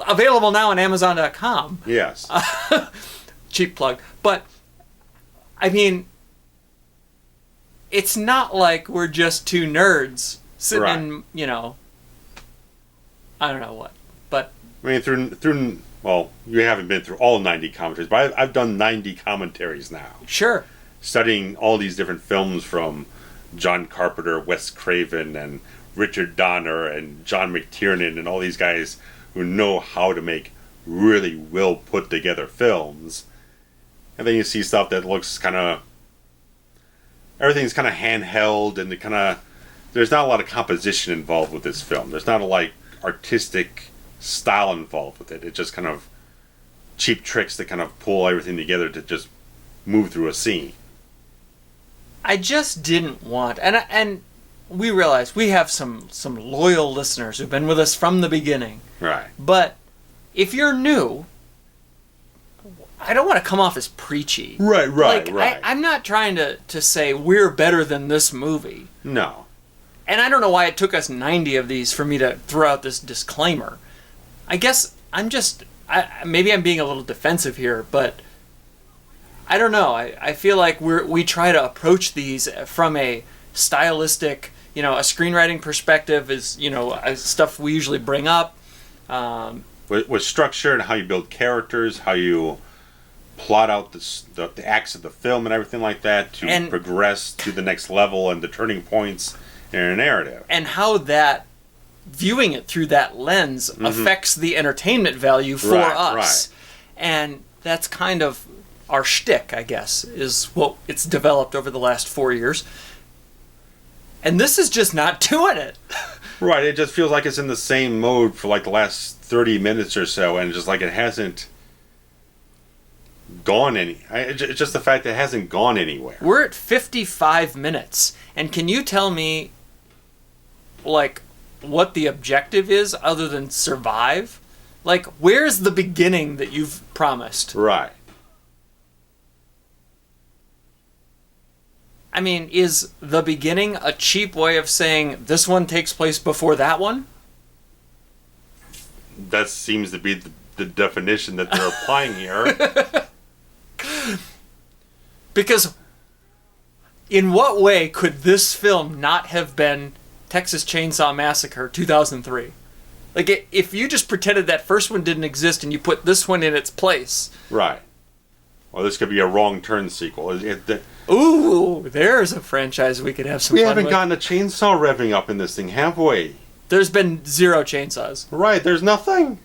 available now on Amazon.com. Yes. Cheap plug. But, I mean, it's not like we're just two nerds sitting in, I don't know what. But, I mean, through well, you haven't been through all 90 commentaries, but I've done 90 commentaries now. Sure. Studying all these different films from John Carpenter, Wes Craven, and Richard Donner, and John McTiernan, and all these guys who know how to make really well put together films. And then you see stuff that looks kind of... everything's kind of handheld, and there's not a lot of composition involved with this film. There's not a, artistic style involved with it. It's just kind of cheap tricks that kind of pull everything together to just move through a scene. I just didn't want, and we realize we have some loyal listeners who've been with us from the beginning. Right. But if you're new, I don't want to come off as preachy. Right. I'm not trying to say we're better than this movie. No. And I don't know why it took us 90 of these for me to throw out this disclaimer. I guess maybe I'm being a little defensive here, but I don't know. I feel like we try to approach these from a stylistic, a screenwriting perspective is, stuff we usually bring up. with structure and how you build characters, how you plot out the acts of the film and everything like that to progress to the next level and the turning points in a narrative. And how that, viewing it through that lens, affects the entertainment value for us. Right. And that's kind of our shtick, I guess, is what it's developed over the last 4 years. And this is just not doing it. Right, it just feels like it's in the same mode for like the last 30 minutes or so, and just like it hasn't gone it's just the fact that it hasn't gone anywhere. We're at 55 minutes, and can you tell me, like, what the objective is other than survive? Like, where's the beginning that you've promised? Right. I mean, is the beginning a cheap way of saying this one takes place before that one? That seems to be the definition that they're applying here. Because in what way could this film not have been Texas Chainsaw Massacre 2003? Like, if you just pretended that first one didn't exist and you put this one in its place. Right. Well, this could be a Wrong Turn sequel. Ooh, there's a franchise we could have some fun with. We haven't gotten a chainsaw revving up in this thing, have we? There's been 0 chainsaws. Right, there's nothing.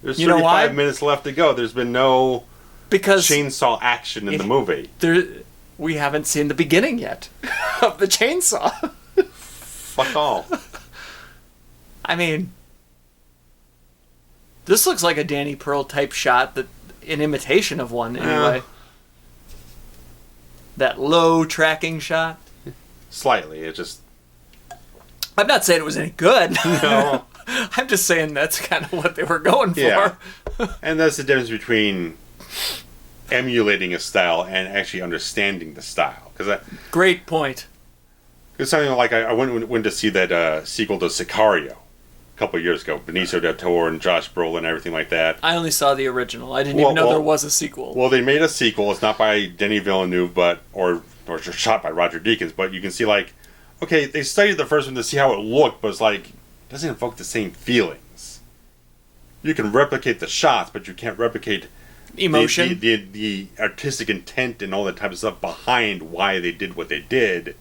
There's 35 minutes left to go. There's been no chainsaw action in the movie. We haven't seen the beginning yet of the chainsaw. Fuck all. I mean, this looks like a Danny Pearl type shot, an imitation of one anyway. That low tracking shot. Slightly, it just... I'm not saying it was any good. No. I'm just saying that's kind of what they were going for. Yeah. And that's the difference between emulating a style and actually understanding the style. Great point. It's something like I went to see that sequel to Sicario a couple of years ago. Benicio del Toro and Josh Brolin and everything like that. I only saw the original. I didn't even know there was a sequel. Well, they made a sequel. It's not by Denis Villeneuve, or shot by Roger Deakins, but you can see, like, okay, they studied the first one to see how it looked, but it's like, it doesn't evoke the same feelings. You can replicate the shots, but you can't replicate emotion, the artistic intent and all that type of stuff behind why they did what they did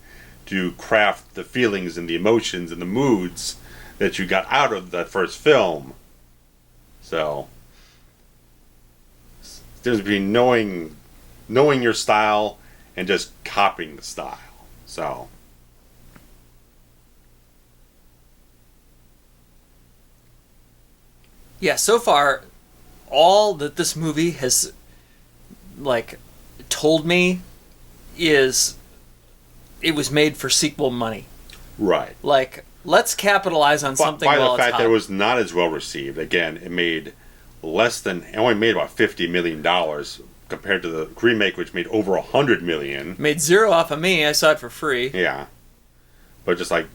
to craft the feelings and the emotions and the moods that you got out of that first film. So, there's between knowing your style and just copying the style. So, yeah, so far, all that this movie has, like, told me is it was made for sequel money. Right. Like, let's capitalize on something by while the fact it's hot. that it was not as well received. Again, it only made about $50 million compared to the remake, which made over $100 million. Made 0 off of me. I saw it for free. Yeah. But just like,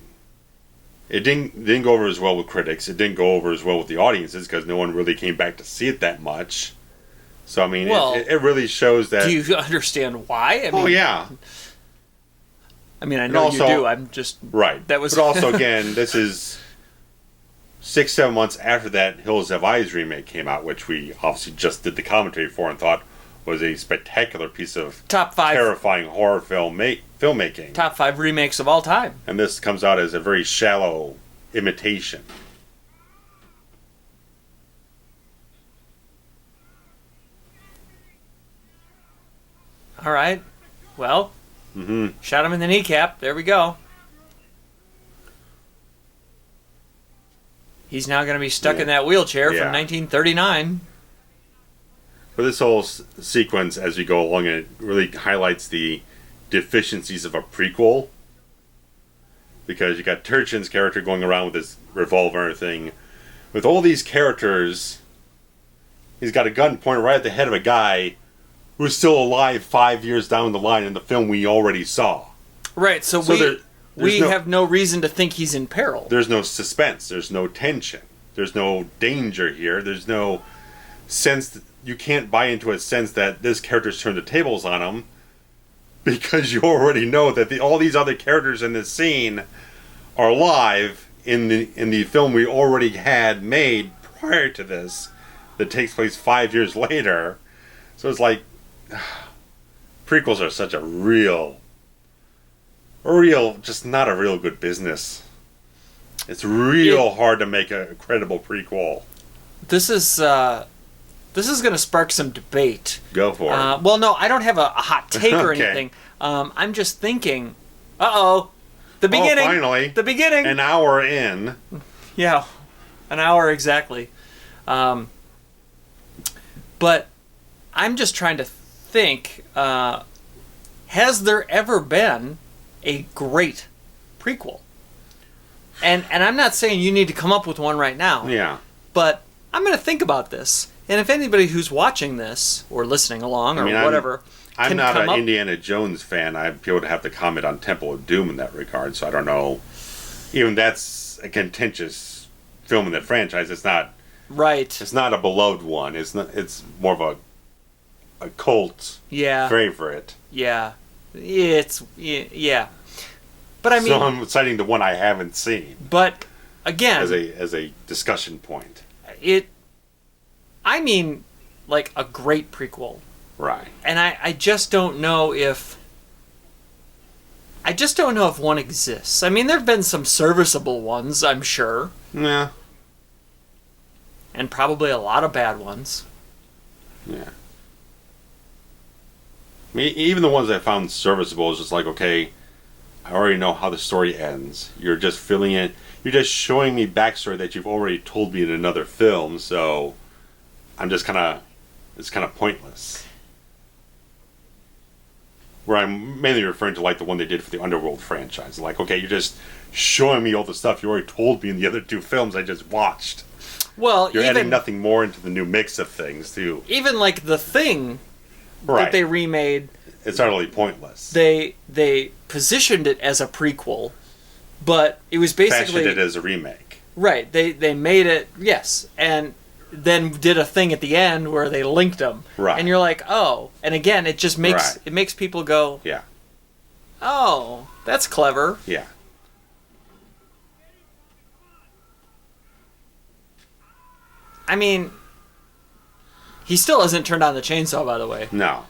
it didn't go over as well with critics. It didn't go over as well with the audiences because no one really came back to see it that much. So, I mean, it really shows that... Do you understand why? I mean, yeah. I mean, I know also, you do. I'm just... Right. That was... But also, again, this is 6-7 months after that Hills Have Eyes remake came out, which we obviously just did the commentary for and thought was a spectacular piece of top 5 terrifying horror filmmaking. Top 5 remakes of all time. And this comes out as a very shallow imitation. All right. Well, shot him in the kneecap. There we go. He's now going to be stuck in that wheelchair from 1939. But this whole sequence, as we go along, it really highlights the deficiencies of a prequel. Because you got Tergesen's character going around with his revolver and everything. With all these characters, he's got a gun pointed right at the head of a guy who's still alive 5 years down the line in the film we already saw. Right, so we have no reason to think he's in peril. There's no suspense. There's no tension. There's no danger here. There's no sense... You can't buy into a sense that this character's turned the tables on him because you already know that all these other characters in this scene are alive in the film we already had made prior to this that takes place 5 years later. So it's like prequels are such a real, just not a real good business. It's real hard to make a credible prequel. This is going to spark some debate. Go for it. Well, no, I don't have a hot take or Okay. anything. I'm just thinking, the beginning. Oh, finally. The beginning. An hour in. Yeah, an hour exactly. But I'm just trying to think, has there ever been a great prequel? And I'm not saying you need to come up with one right now. Yeah. But I'm going to think about this. And if anybody who's watching this or listening along or whatever, I'm can not come an up, Indiana Jones fan. I'd be able to have to comment on Temple of Doom in that regard, so I don't know. Even that's a contentious film in that franchise. It's not right? It's not a beloved one. It's not. It's more of a cult favorite. Yeah. Yeah. But I mean, so I'm citing the one I haven't seen. But again, as a discussion point, I mean, like a great prequel. Right. And I just don't know if one exists. I mean, there've been some serviceable ones, I'm sure. Yeah. And probably a lot of bad ones. Yeah. I mean, even the ones I found serviceable is just like, okay, I already know how the story ends. You're just filling it. You're just showing me backstory that you've already told me in another film, so I'm just it's kind of pointless. Where I'm mainly referring to like the one they did for the Underworld franchise. Like, okay, you're just showing me all the stuff you already told me in the other two films I just watched. Well, you're adding nothing more into the new mix of things, too. Even like The Thing that they remade, it's utterly pointless. They positioned it as a prequel, but it was basically fashioned it as a remake. Right. They made it, yes, and then did a thing at the end where they linked them. Right. And you're like, oh. And again, it just makes Right. it makes people go, yeah. Oh, that's clever. Yeah. I mean, he still hasn't turned on the chainsaw, by the way. No.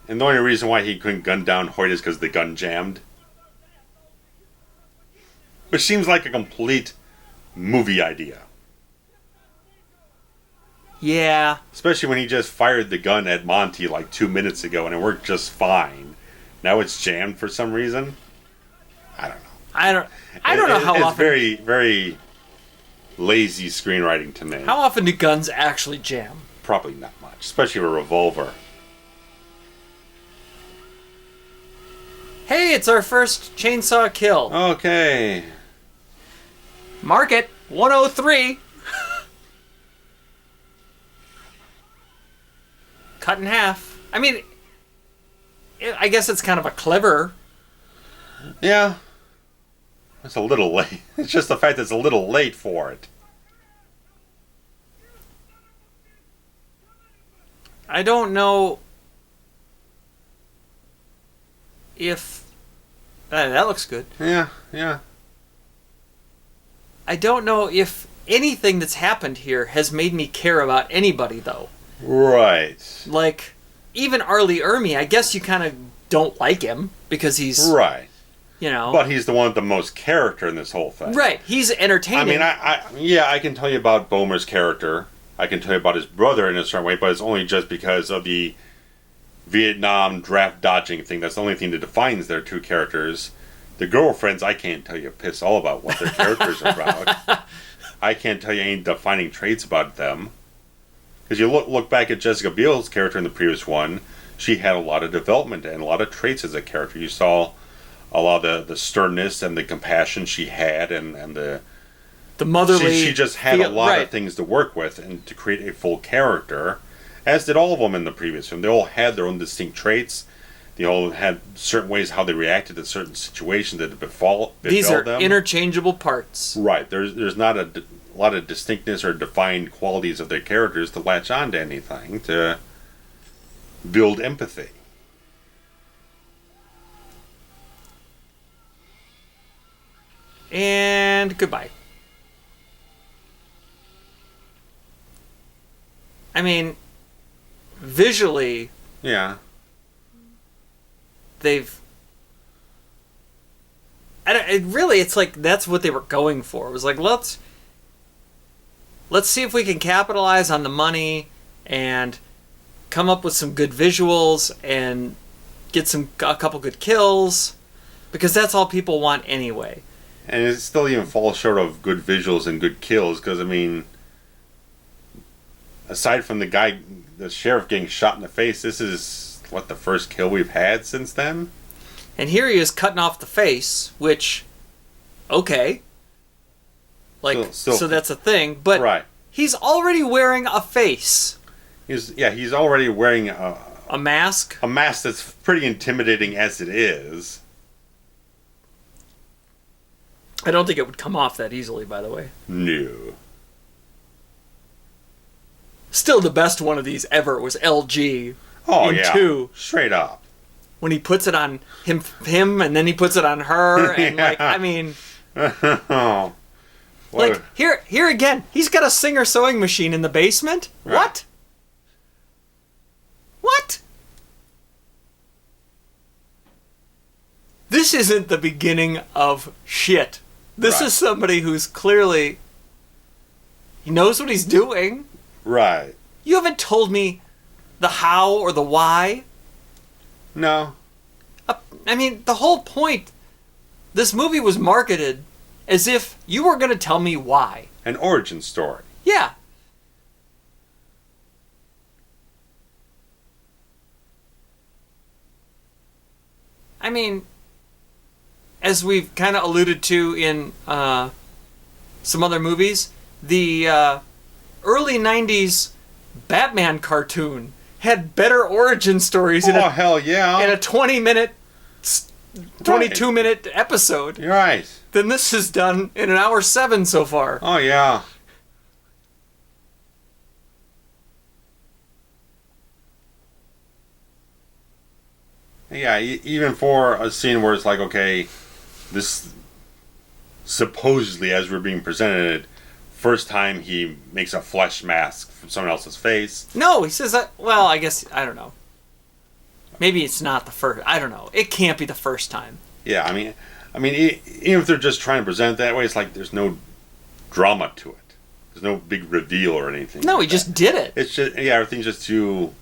And the only reason why he couldn't gun down Hoyt is because the gun jammed. Which seems like a complete movie idea. Yeah. Especially when he just fired the gun at Monty like 2 minutes ago and it worked just fine. Now it's jammed for some reason. I don't know. I don't know how it's often. Very, very lazy screenwriting to me. How often do guns actually jam? Probably not much, especially with a revolver. Hey, it's our first chainsaw kill. Okay. Mark it. 103. Cut in half. I mean, I guess it's kind of a clever. Yeah. It's a little late. It's just the fact that it's a little late for it. I don't know if... that looks good. Yeah, yeah. I don't know if anything that's happened here has made me care about anybody, though. Right. Like, even Arlie Ermey, I guess you kind of don't like him because he's... Right. You know. But he's the one with the most character in this whole thing. Right. He's entertaining. I mean, I can tell you about Bomer's character. I can tell you about his brother in a certain way, but it's only just because of the Vietnam draft dodging thing. That's the only thing that defines their two characters. The girlfriends, I can't tell you piss all about what their characters are about. I can't tell you any defining traits about them. Because you look back at Jessica Biel's character in the previous one, she had a lot of development and a lot of traits as a character. You saw a lot of the sternness and the compassion she had, and the motherly... She just had a lot of things to work with and to create a full character, as did all of them in the previous film. They all had their own distinct traits. They all had certain ways how they reacted to certain situations that befell them. These are interchangeable parts. Right. There's not a lot of distinctness or defined qualities of their characters to latch on to anything, to build empathy. And goodbye. I mean, visually, Yeah. they've... it's like that's what they were going for. It was like, let's see if we can capitalize on the money and come up with some good visuals and get a couple good kills, because that's all people want anyway. And it still even falls short of good visuals and good kills, because, I mean, aside from the sheriff getting shot in the face, this is, the first kill we've had since then? And here he is cutting off the face, which, okay. So that's a thing, but right. He's already wearing a face. He's already wearing a mask? A mask that's pretty intimidating as it is. I don't think it would come off that easily, by the way. No. Still, the best one of these ever was LG. Oh, in yeah. 2. Straight up. When he puts it on him, and then he puts it on her, and yeah. I mean... oh. Here again, he's got a Singer sewing machine in the basement? Right. What? This isn't the beginning of shit. This is somebody who's clearly... He knows what he's doing. Right. You haven't told me the how or the why. No. I mean, the whole point... This movie was marketed as if you were going to tell me why. An origin story. Yeah. I mean, as we've kind of alluded to in some other movies, the early 90s Batman cartoon had better origin stories in hell yeah. In a 20-minute, 22-minute episode. You're right. Than this has done in an hour 7 so far. Oh, yeah. Yeah, even for a scene where it's like, okay, this supposedly, as we're being presented, first time he makes a flesh mask from someone else's face. No, he says that, well, I guess, I don't know. Maybe it's not the first, I don't know. It can't be the first time. Yeah, I mean, even if they're just trying to present it that way, it's like there's no drama to it. There's no big reveal or anything. No, he just did it. It's just, everything's just too...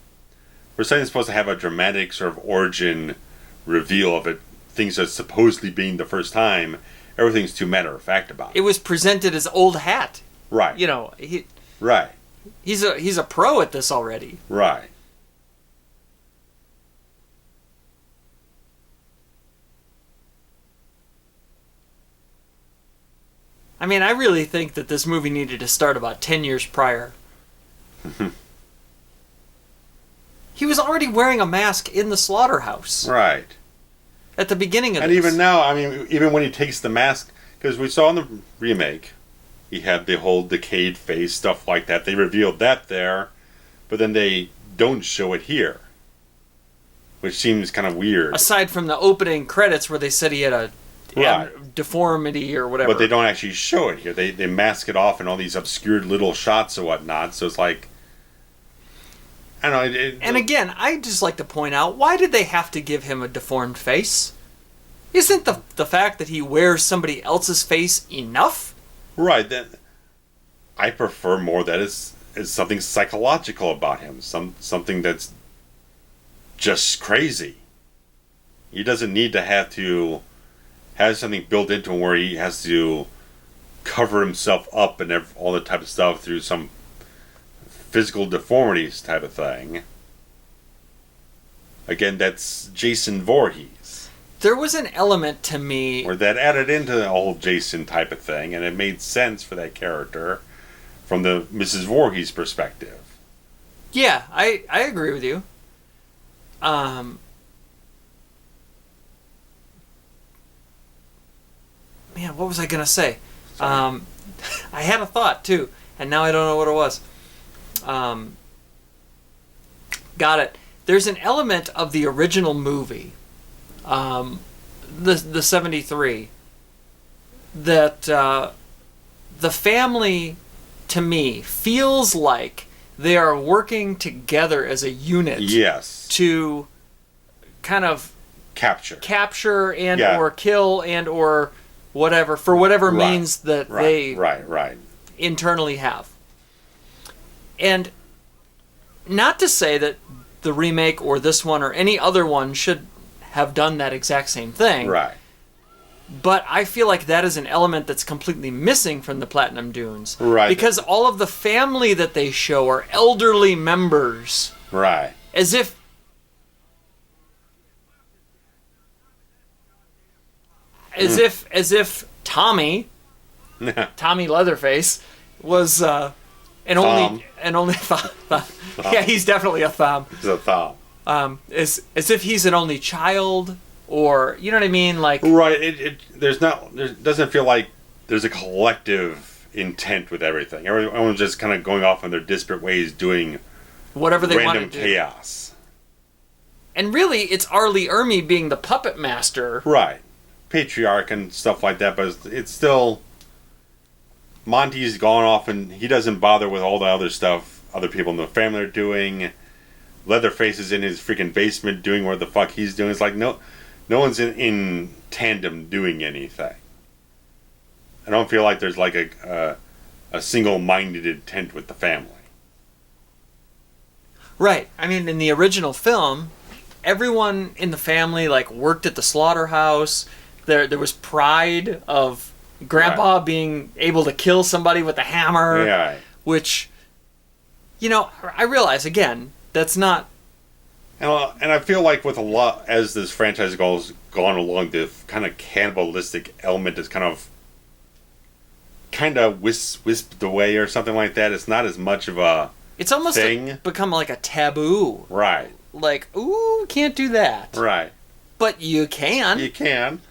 We're saying it's supposed to have a dramatic sort of origin reveal of it. Things that's supposedly being the first time. Everything's too matter-of-fact about it. It was presented as old hat. Right. You know, right. He's a pro at this already. Right. I mean, I really think that this movie needed to start about 10 years prior. He was already wearing a mask in the slaughterhouse. Right. At the beginning of this. And even now, I mean, even when he takes the mask... Because we saw in the remake, he had the whole decayed face, stuff like that. They revealed that there, but then they don't show it here. Which seems kind of weird. Aside from the opening credits where they said he had a deformity or whatever. But they don't actually show it here. They mask it off in all these obscured little shots and whatnot, so it's like... I don't know. And again, I just like to point out, why did they have to give him a deformed face? Isn't the fact that he wears somebody else's face enough? Right. Then I prefer more that is something psychological about him. Something that's just crazy. He doesn't need to have something built into him where he has to cover himself up and all that type of stuff through some physical deformities type of thing. Again, that's Jason Voorhees. There was an element to me... Or that added into the whole Jason type of thing, and it made sense for that character from the Mrs. Voorhees perspective. Yeah, I agree with you. Man, what was I going to say? I had a thought, too, and now I don't know what it was. Got it. There's an element of the original movie, the 73, that the family, to me, feels like they are working together as a unit. Yes. To kind of capture and or kill and or whatever, for whatever means that they internally have. And not to say that the remake or this one or any other one should have done that exact same thing. Right. But I feel like that is an element that's completely missing from the Platinum Dunes. Right. Because all of the family that they show are elderly members. Right. As if Tommy Leatherface was an only yeah, he's definitely a thumb. He's a thumb. As if he's an only child, or you know what I mean, like right. There doesn't feel like there's a collective intent with everything. Everyone's just kind of going off in their disparate ways, doing whatever they want to do. Random chaos. And really, it's Ermey being the puppet master, right? Patriarch and stuff like that, but it's still Monty's gone off and he doesn't bother with all the other stuff other people in the family are doing. Leatherface is in his freaking basement doing what the fuck he's doing. It's like no one's in tandem doing anything. I don't feel like there's like a single-minded intent with the family. Right. I mean, in the original film, everyone in the family like worked at the slaughterhouse. There was pride of Grandpa being able to kill somebody with a hammer, which, you know, I realize again that's not. And I feel like with a lot as this franchise has gone along, the kind of cannibalistic element is kind of wisped away or something like that. It's not as much of a. It's almost become like a taboo, right? Like, ooh, can't do that, right? But you can. You can.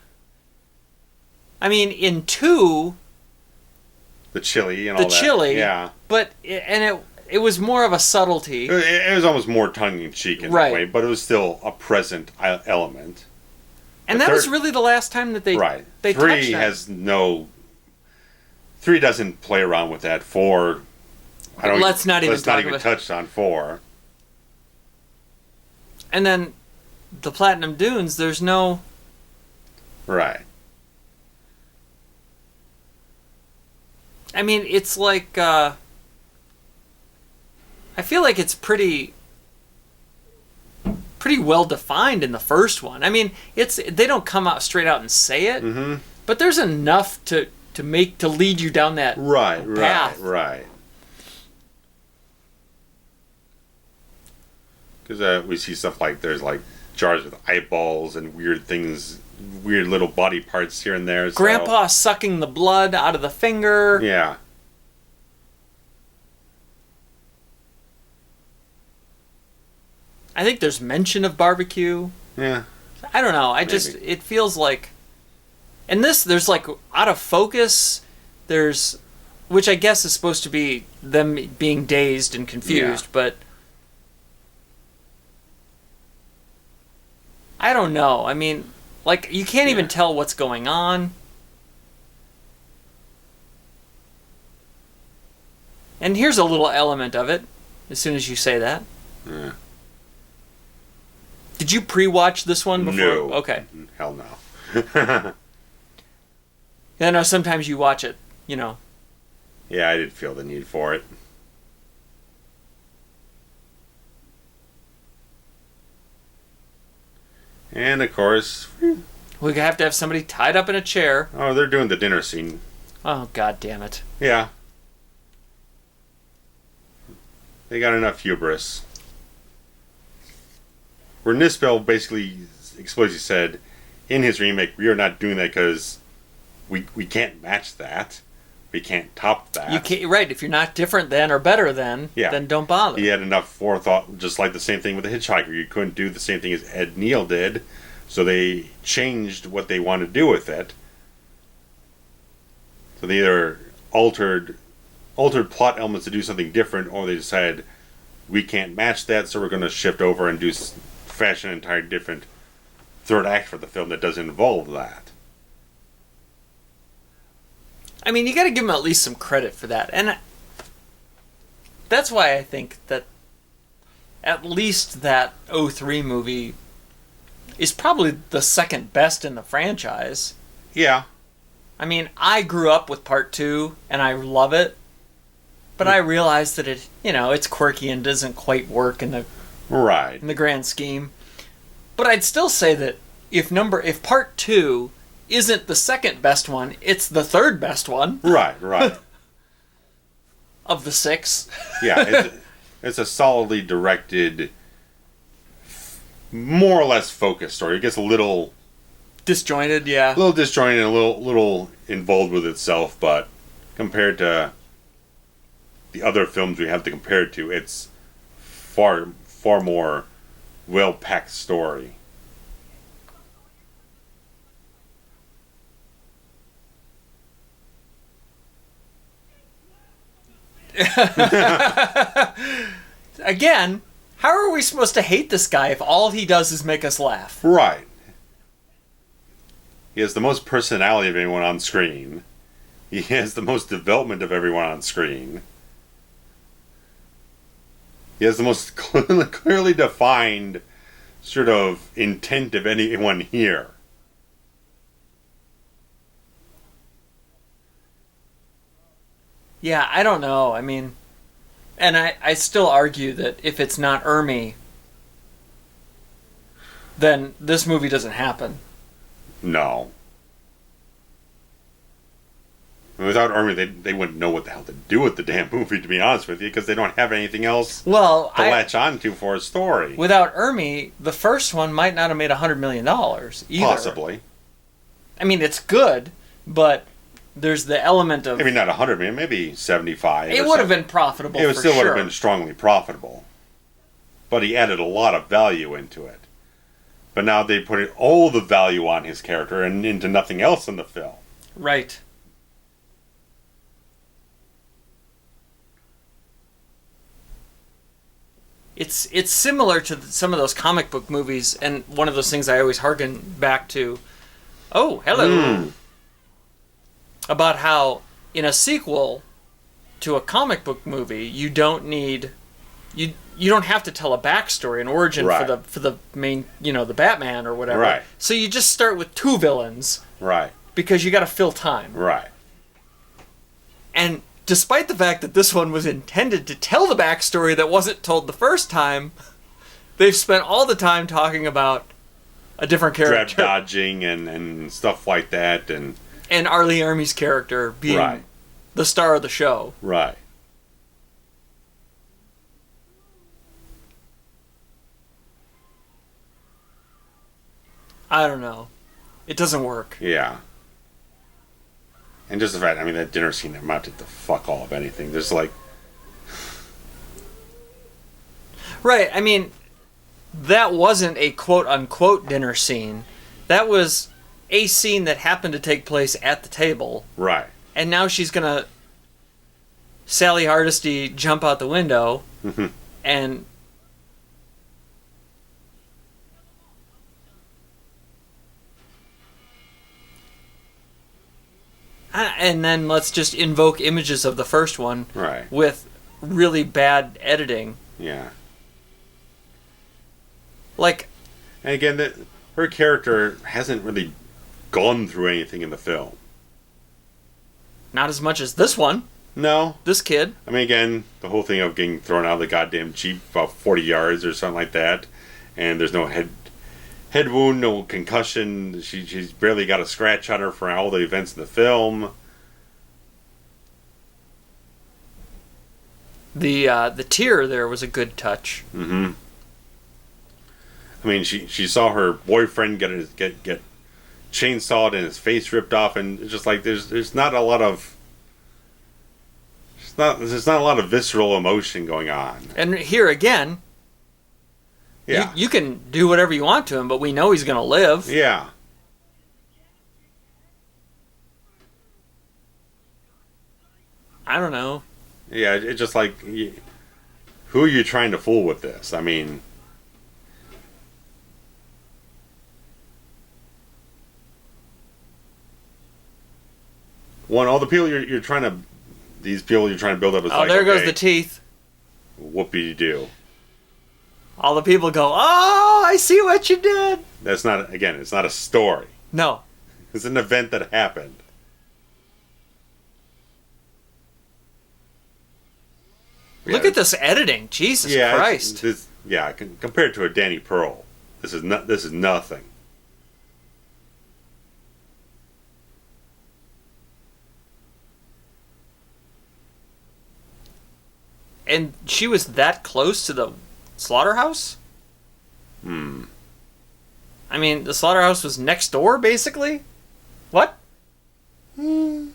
I mean, in 2... The chili and all that. The chili. Yeah. But, it was more of a subtlety. It was almost more tongue-in-cheek in that way, but it was still a present element. And that was really the last time that they touched on. 3 has no... 3 doesn't play around with that. 4... Let's not even touch on 4. And then, the Platinum Dunes, there's no... Right. I mean, it's like, I feel like it's pretty well defined in the first one. I mean, they don't come out straight out and say it, but there's enough to lead you down that path. Right. Because we see stuff like there's like jars with eyeballs and weird things. Weird little body parts here and there. Grandpa sucking the blood out of the finger. Yeah. I think there's mention of barbecue. Yeah. I don't know. It feels like... And there's like out of focus. Which I guess is supposed to be them being dazed and confused, but... I don't know. I mean... Like, you can't even tell what's going on. And here's a little element of it, as soon as you say that. Yeah. Did you pre-watch this one before? No. Okay. Hell no. I know sometimes you watch it, you know. Yeah, I didn't feel the need for it. And, of course... We have to have somebody tied up in a chair. Oh, they're doing the dinner scene. Oh, God damn it. Yeah. They got enough hubris. Where Nispel basically explicitly said, in his remake, we are not doing that because we can't match that. We can't top that. You can't, right, if you're not different than or better than, then don't bother. He had enough forethought, just like the same thing with the Hitchhiker. You couldn't do the same thing as Ed Neal did, so they changed what they wanted to do with it. So they either altered plot elements to do something different, or they decided, we can't match that, so we're going to shift over and fashion an entire different third act for the film that doesn't involve that. I mean, you got to give him at least some credit for that. And that's why I think that at least that '03 movie is probably the second best in the franchise. Yeah. I mean, I grew up with Part 2, and I love it. But I realize that it's quirky and doesn't quite work in the grand scheme. But I'd still say that if Part 2 isn't the second best one, it's the third best one. Right. Of the 6. Yeah, it's a solidly directed, more or less focused story. It gets a little disjointed, yeah. A little disjointed and a little involved with itself, but compared to the other films we have to compare it to, it's far more well-packed story. Again, how are we supposed to hate this guy if all he does is make us laugh? Right. He has the most personality of anyone on screen. He has the most development of everyone on screen. He has the most clearly defined sort of intent of anyone here. Yeah, I don't know. I mean, and I still argue that if it's not Ermey, then this movie doesn't happen. No. Without Ermey, they wouldn't know what the hell to do with the damn movie, to be honest with you, because they don't have anything else to latch onto for a story. Without Ermey, the first one might not have made $100 million either. Possibly. I mean, it's good, but there's the element of... Maybe not 100 million, maybe 75. It would have been profitable, It still would have been strongly profitable. But he added a lot of value into it. But now they put all the value on his character and into nothing else in the film. Right. It's similar to some of those comic book movies, and one of those things I always harken back to. Oh, hello. About how in a sequel to a comic book movie, you don't have to tell a backstory, an origin for the main, the Batman or whatever. Right. So you just start with 2 villains. Right. Because you got to fill time. Right. And despite the fact that this one was intended to tell the backstory that wasn't told the first time, they've spent all the time talking about a different character. Trap dodging and stuff like that. And R. Lee Ermey's character being the star of the show. Right. I don't know. It doesn't work. Yeah. And just the fact, that dinner scene amounted to fuck all of anything. There's like... Right, that wasn't a quote-unquote dinner scene. That was a scene that happened to take place at the table. Right. And now she's gonna Sally Hardesty jump out the window and... And then let's just invoke images of the first one with really bad editing. Yeah. Like... And again, her character hasn't really gone through anything in the film. Not as much as this one. No. This kid. Again, the whole thing of getting thrown out of the goddamn Jeep about 40 yards or something like that, and there's no head wound, no concussion. She's barely got a scratch on her for all the events in the film. The tear there was a good touch. Mm-hmm. She saw her boyfriend get chainsawed and his face ripped off, and it's just like there's not a lot of there's not a lot of visceral emotion going on. And here again. Yeah. You can do whatever you want to him, but we know he's going to live. Yeah. I don't know. Yeah, it's just like, who are you trying to fool with this? one, all the people you're trying to, these people you're trying to build up is Oh, there goes the teeth. Whoopie-doo. All the people go, oh, I see what you did. That's not, again, it's not a story. No. It's an event that happened. Look at this editing. Jesus Christ. Compared to a Danny Pearl, this is nothing. And she was that close to the slaughterhouse? I mean, the slaughterhouse was next door, basically? What? I'm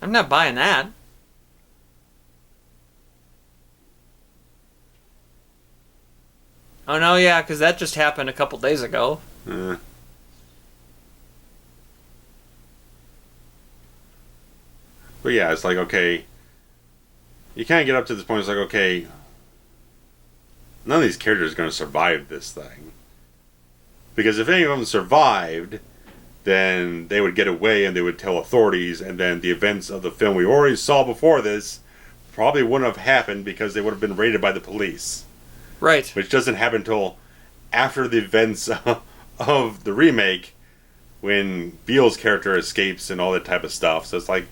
not buying that. Oh, no, yeah, because that just happened a couple days ago. But yeah, it's like, okay, you kind of get up to this point, it's like, okay, none of these characters are going to survive this thing. Because if any of them survived, then they would get away and they would tell authorities, and then the events of the film we already saw before this probably wouldn't have happened because they would have been raided by the police. Right. Which doesn't happen until after the events of the remake, when Beale's character escapes and all that type of stuff. So it's like,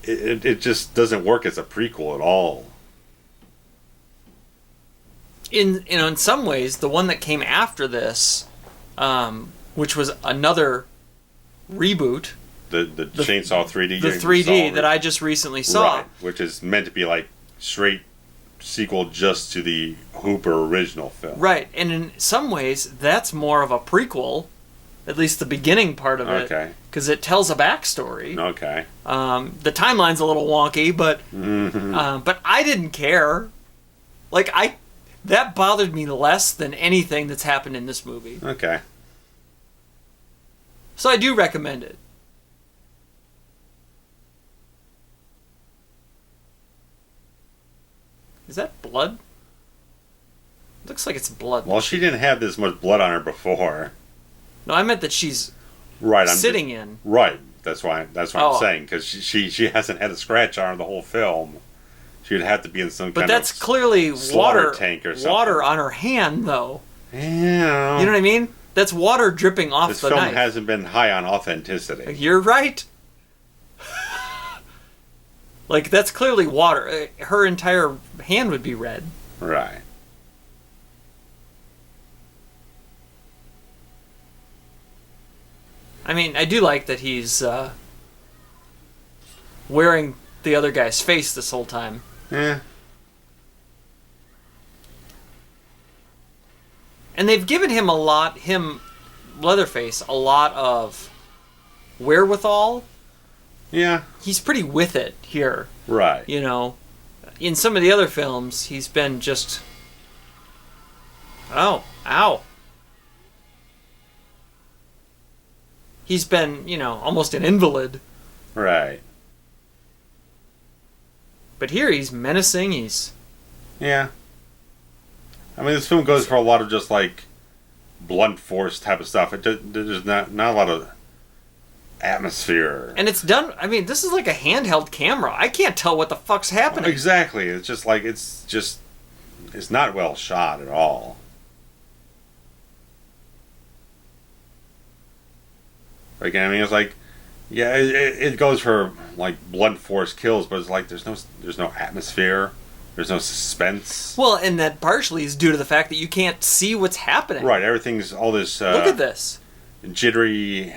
it just doesn't work as a prequel at all. In some ways, the one that came after this, which was another reboot, the Chainsaw 3D, the 3D that I just recently saw, right, which is meant to be like straight sequel just to the Hooper original film, right? And in some ways, that's more of a prequel, at least the beginning part of it, okay, because it tells a backstory. Okay, the timeline's a little wonky, but I didn't care. Like that bothered me less than anything that's happened in this movie. Okay. So I do recommend it. Is that blood? Looks like it's blood. Well, she didn't have this much blood on her before. No, I meant that she's right. Sitting in. Right. That's why I'm saying, because she hasn't had a scratch on her the whole film. She would have to be in some kind of. But that's clearly water tank or something. Water on her hand, though. Yeah. You know what I mean? That's water dripping off this the film knife. hasn't been high on authenticity. You're right. Like, that's clearly water. Her entire hand would be red. Right. I mean, I do like that he's wearing the other guy's face this whole time. Yeah. And they've given him Leatherface, a lot of wherewithal. Yeah. He's pretty with it here. Right. You know, in some of the other films, he's been just... Oh, ow. He's been, almost an invalid. Right. But here he's menacing, Yeah. I mean, this film goes for a lot of just, like, blunt force type of stuff. There's not a lot of atmosphere. And it's done... I mean, this is like a handheld camera. I can't tell what the fuck's happening. Exactly. It's just like, it's not well shot at all. Again, I mean, it's like, yeah, it goes for, like, blunt force kills, but it's like, there's no atmosphere. There's no suspense. Well, and that partially is due to the fact that you can't see what's happening. Right, everything's all this... Look at this. Jittery,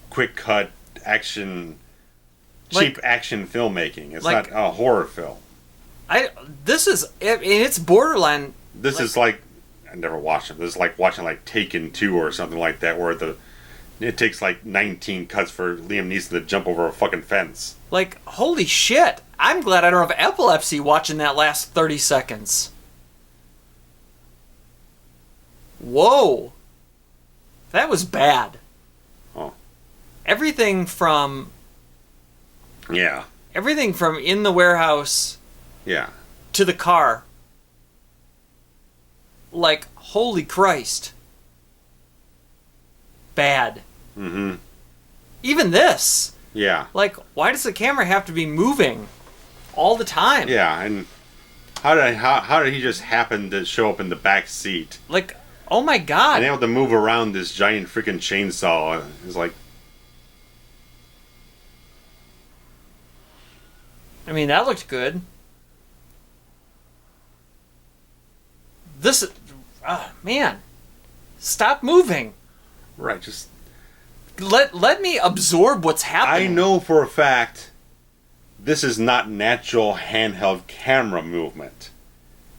quick cut, action... cheap action filmmaking. It's not a horror film. It's borderline... This is like... I never watched it. This is like watching, like, Taken 2 or something like that, where it takes, like, 19 cuts for Liam Neeson to jump over a fucking fence. Like, holy shit. I'm glad I don't have epilepsy watching that last 30 seconds. Whoa. That was bad. Oh. Everything from... Yeah. Everything from in the warehouse... Yeah. ...to the car. Like, holy Christ. Bad. Mm-hmm. Even this. Yeah. Like, why does the camera have to be moving all the time? Yeah, and how did he just happen to show up in the back seat? Like, oh my god. And able to move around this giant freaking chainsaw is like... I mean, that looked good. This... man. Stop moving. Right, just... Let me absorb what's happening. I know for a fact this is not natural handheld camera movement.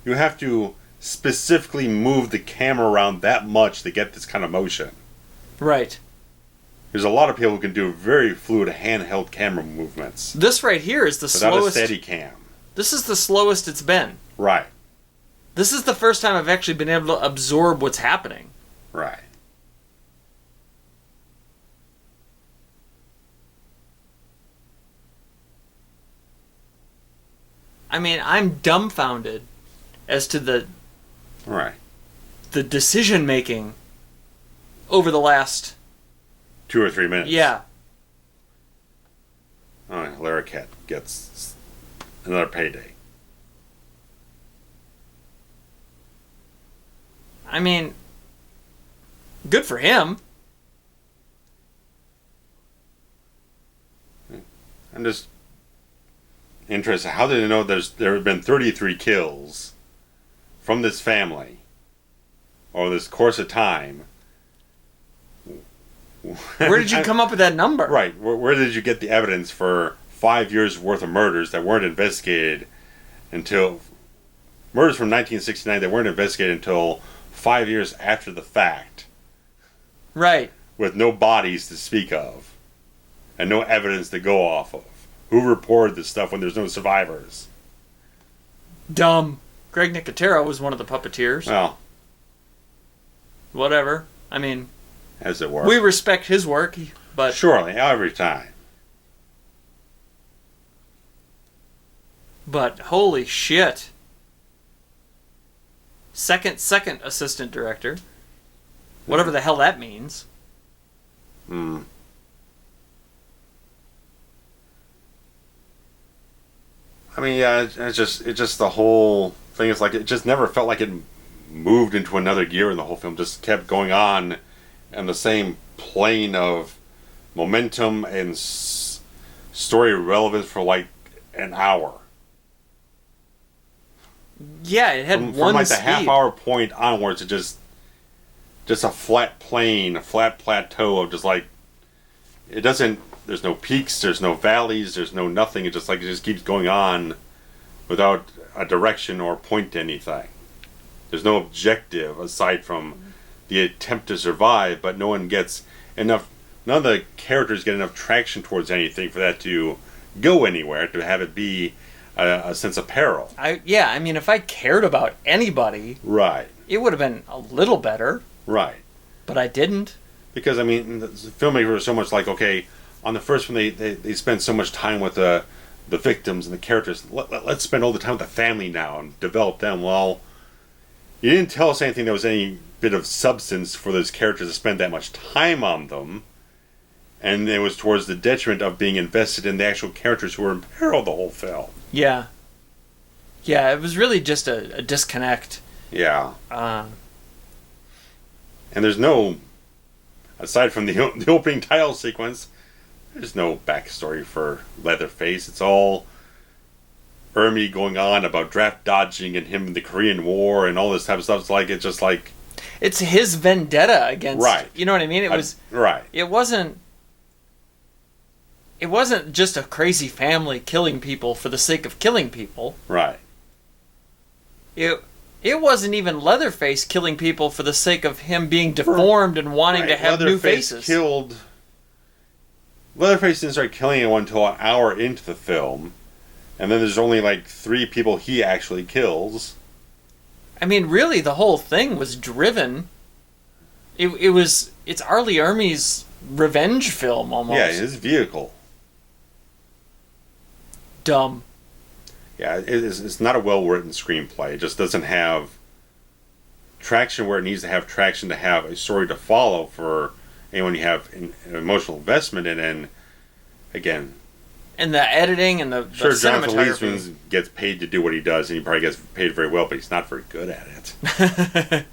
You have to specifically move the camera around that much to get this kind of motion. Right. There's a lot of people who can do very fluid handheld camera movements. This right here is the without slowest... a steady cam. This is the slowest it's been. Right. This is the first time I've actually been able to absorb what's happening. Right. I mean, I'm dumbfounded as to the decision making over the last 2 or 3 minutes. Yeah. Oh, Larry Cat gets another payday. I mean, good for him. I'm just interested. How did they know there have been 33 kills from this family over this course of time? Where did you come up with that number? Right. Where did you get the evidence for 5 years worth of murders that weren't investigated until... Murders from 1969 that weren't investigated until 5 years after the fact. Right. With no bodies to speak of. And no evidence to go off of. Who reported this stuff when there's no survivors? Dumb. Greg Nicotero was one of the puppeteers. Well. Whatever. I mean... As it were. We respect his work, but... Surely, every time. But, holy shit. Second assistant director. Whatever the hell that means. Hmm. I mean, yeah, it's just the whole thing is like, it just never felt like it moved into another gear in the whole film. Just kept going on in the same plane of momentum and story relevance for like an hour. Yeah, it had from one like the speed. half-hour point onwards, it just a flat plane, a flat plateau of just like, it doesn't. There's no peaks, there's no valleys, there's no nothing. It just keeps going on without a direction or point to anything. There's no objective aside from the attempt to survive, but no one gets enough. None of the characters get enough traction towards anything for that to go anywhere, to have it be a sense of peril. I mean, if I cared about anybody, right, it would have been a little better. Right. But I didn't. Because, I mean, the filmmakers are so much like, okay, on the first one they spend so much time with the victims and the characters. Let's spend all the time with the family now and develop them. Well, you didn't tell us anything that was any bit of substance for those characters to spend that much time on them. And it was towards the detriment of being invested in the actual characters who were in peril the whole film. Yeah. Yeah, it was really just a disconnect. Yeah. And there's no, aside from the opening title sequence, there's no backstory for Leatherface. It's all Ermey going on about draft dodging and him in the Korean War and all this type of stuff. It's just like... It's his vendetta against... Right. You know what I mean? It was... Right. It wasn't just a crazy family killing people for the sake of killing people. Right. It wasn't even Leatherface killing people for the sake of him being deformed and wanting to have new faces. Leatherface didn't start killing anyone until an hour into the film. And then there's only like 3 people he actually kills. I mean, really, the whole thing was driven. It's R. Lee Ermey's revenge film, almost. Yeah, his vehicle. Dumb. Yeah, it's not a well-written screenplay. It just doesn't have traction where it needs to have traction to have a story to follow for anyone you have an emotional investment in. And again, And the editing and the sure, Jonathan cinematography. Liebesman gets paid to do what he does, and he probably gets paid very well, but he's not very good at it.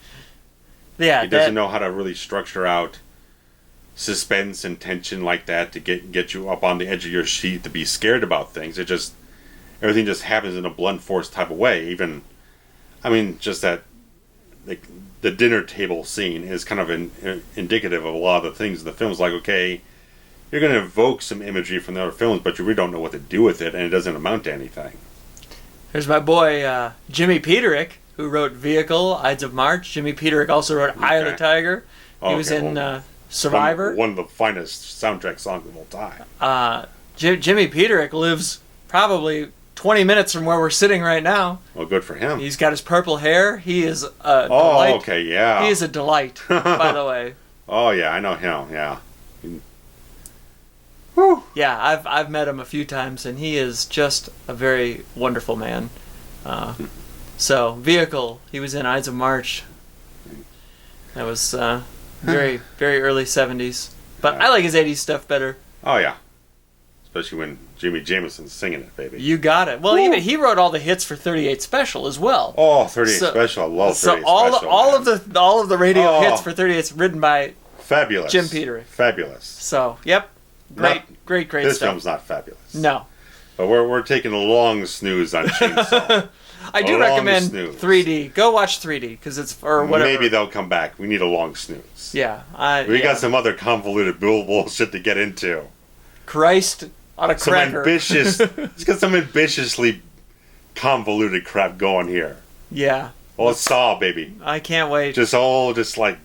Yeah, He doesn't know how to really structure out suspense and tension like that to get you up on the edge of your seat to be scared about things. Everything just happens in a blunt force type of way. Even, I mean, just that, like, the dinner table scene is kind of indicative of a lot of the things in the films. Like, okay, you're going to evoke some imagery from the other films, but you really don't know what to do with it, and it doesn't amount to anything. There's my boy Jimmy Peterick, who wrote Vehicle, Ides of March. Jimmy Peterick also wrote Eye of the Tiger. He was in Survivor. One of the finest soundtrack songs of all time. Jimmy Peterick lives probably 20 minutes from where we're sitting right now. Well, good for him. He's got his purple hair. He is a delight. Okay, yeah. He is a delight, by the way. Oh, yeah, I know him, yeah. Whew. Yeah, I've met him a few times, and he is just a very wonderful man. So, Vehicle, he was in Ides of March. That was very, very early 70s. But I like his 80s stuff better. Oh, yeah. Especially when Jimmy Jameson's singing it, baby. You got it. Well, even he wrote all the hits for 38 Special as well. Oh, 38 Special. I love 38 Special. So all of the radio hits for 38's written by fabulous Jim Peterick. Fabulous. So, yep. Great this stuff. film's not fabulous. No. But we're taking a long snooze on Chainsaw. I do recommend 3D. Go watch 3D because it's or whatever. Maybe they'll come back. We need a long snooze. Yeah, we got some other convoluted bullshit to get into. Christ on a cracker. It's got some ambitiously convoluted crap going here. Yeah. Well, it's Saw, baby. I can't wait. Just like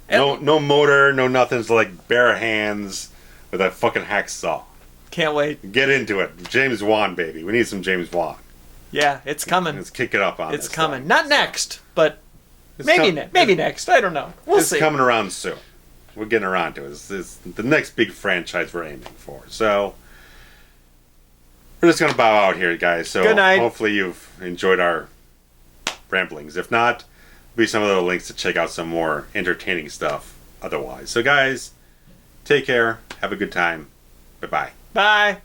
no motor, no nothing. It's like bare hands with a fucking hacksaw. Can't wait. Get into it. James Wan, baby. We need some James Wan. Yeah, it's coming. Let's kick it up on It's coming. Thing. Not next, but maybe next. I don't know. We'll see. It's coming around soon. We're getting around to it. It's the next big franchise we're aiming for. So we're just going to bow out here, guys. So good night. Hopefully you've enjoyed our ramblings. If not, there'll be some other links to check out some more entertaining stuff otherwise. So guys, take care. Have a good time. Bye-bye. Bye.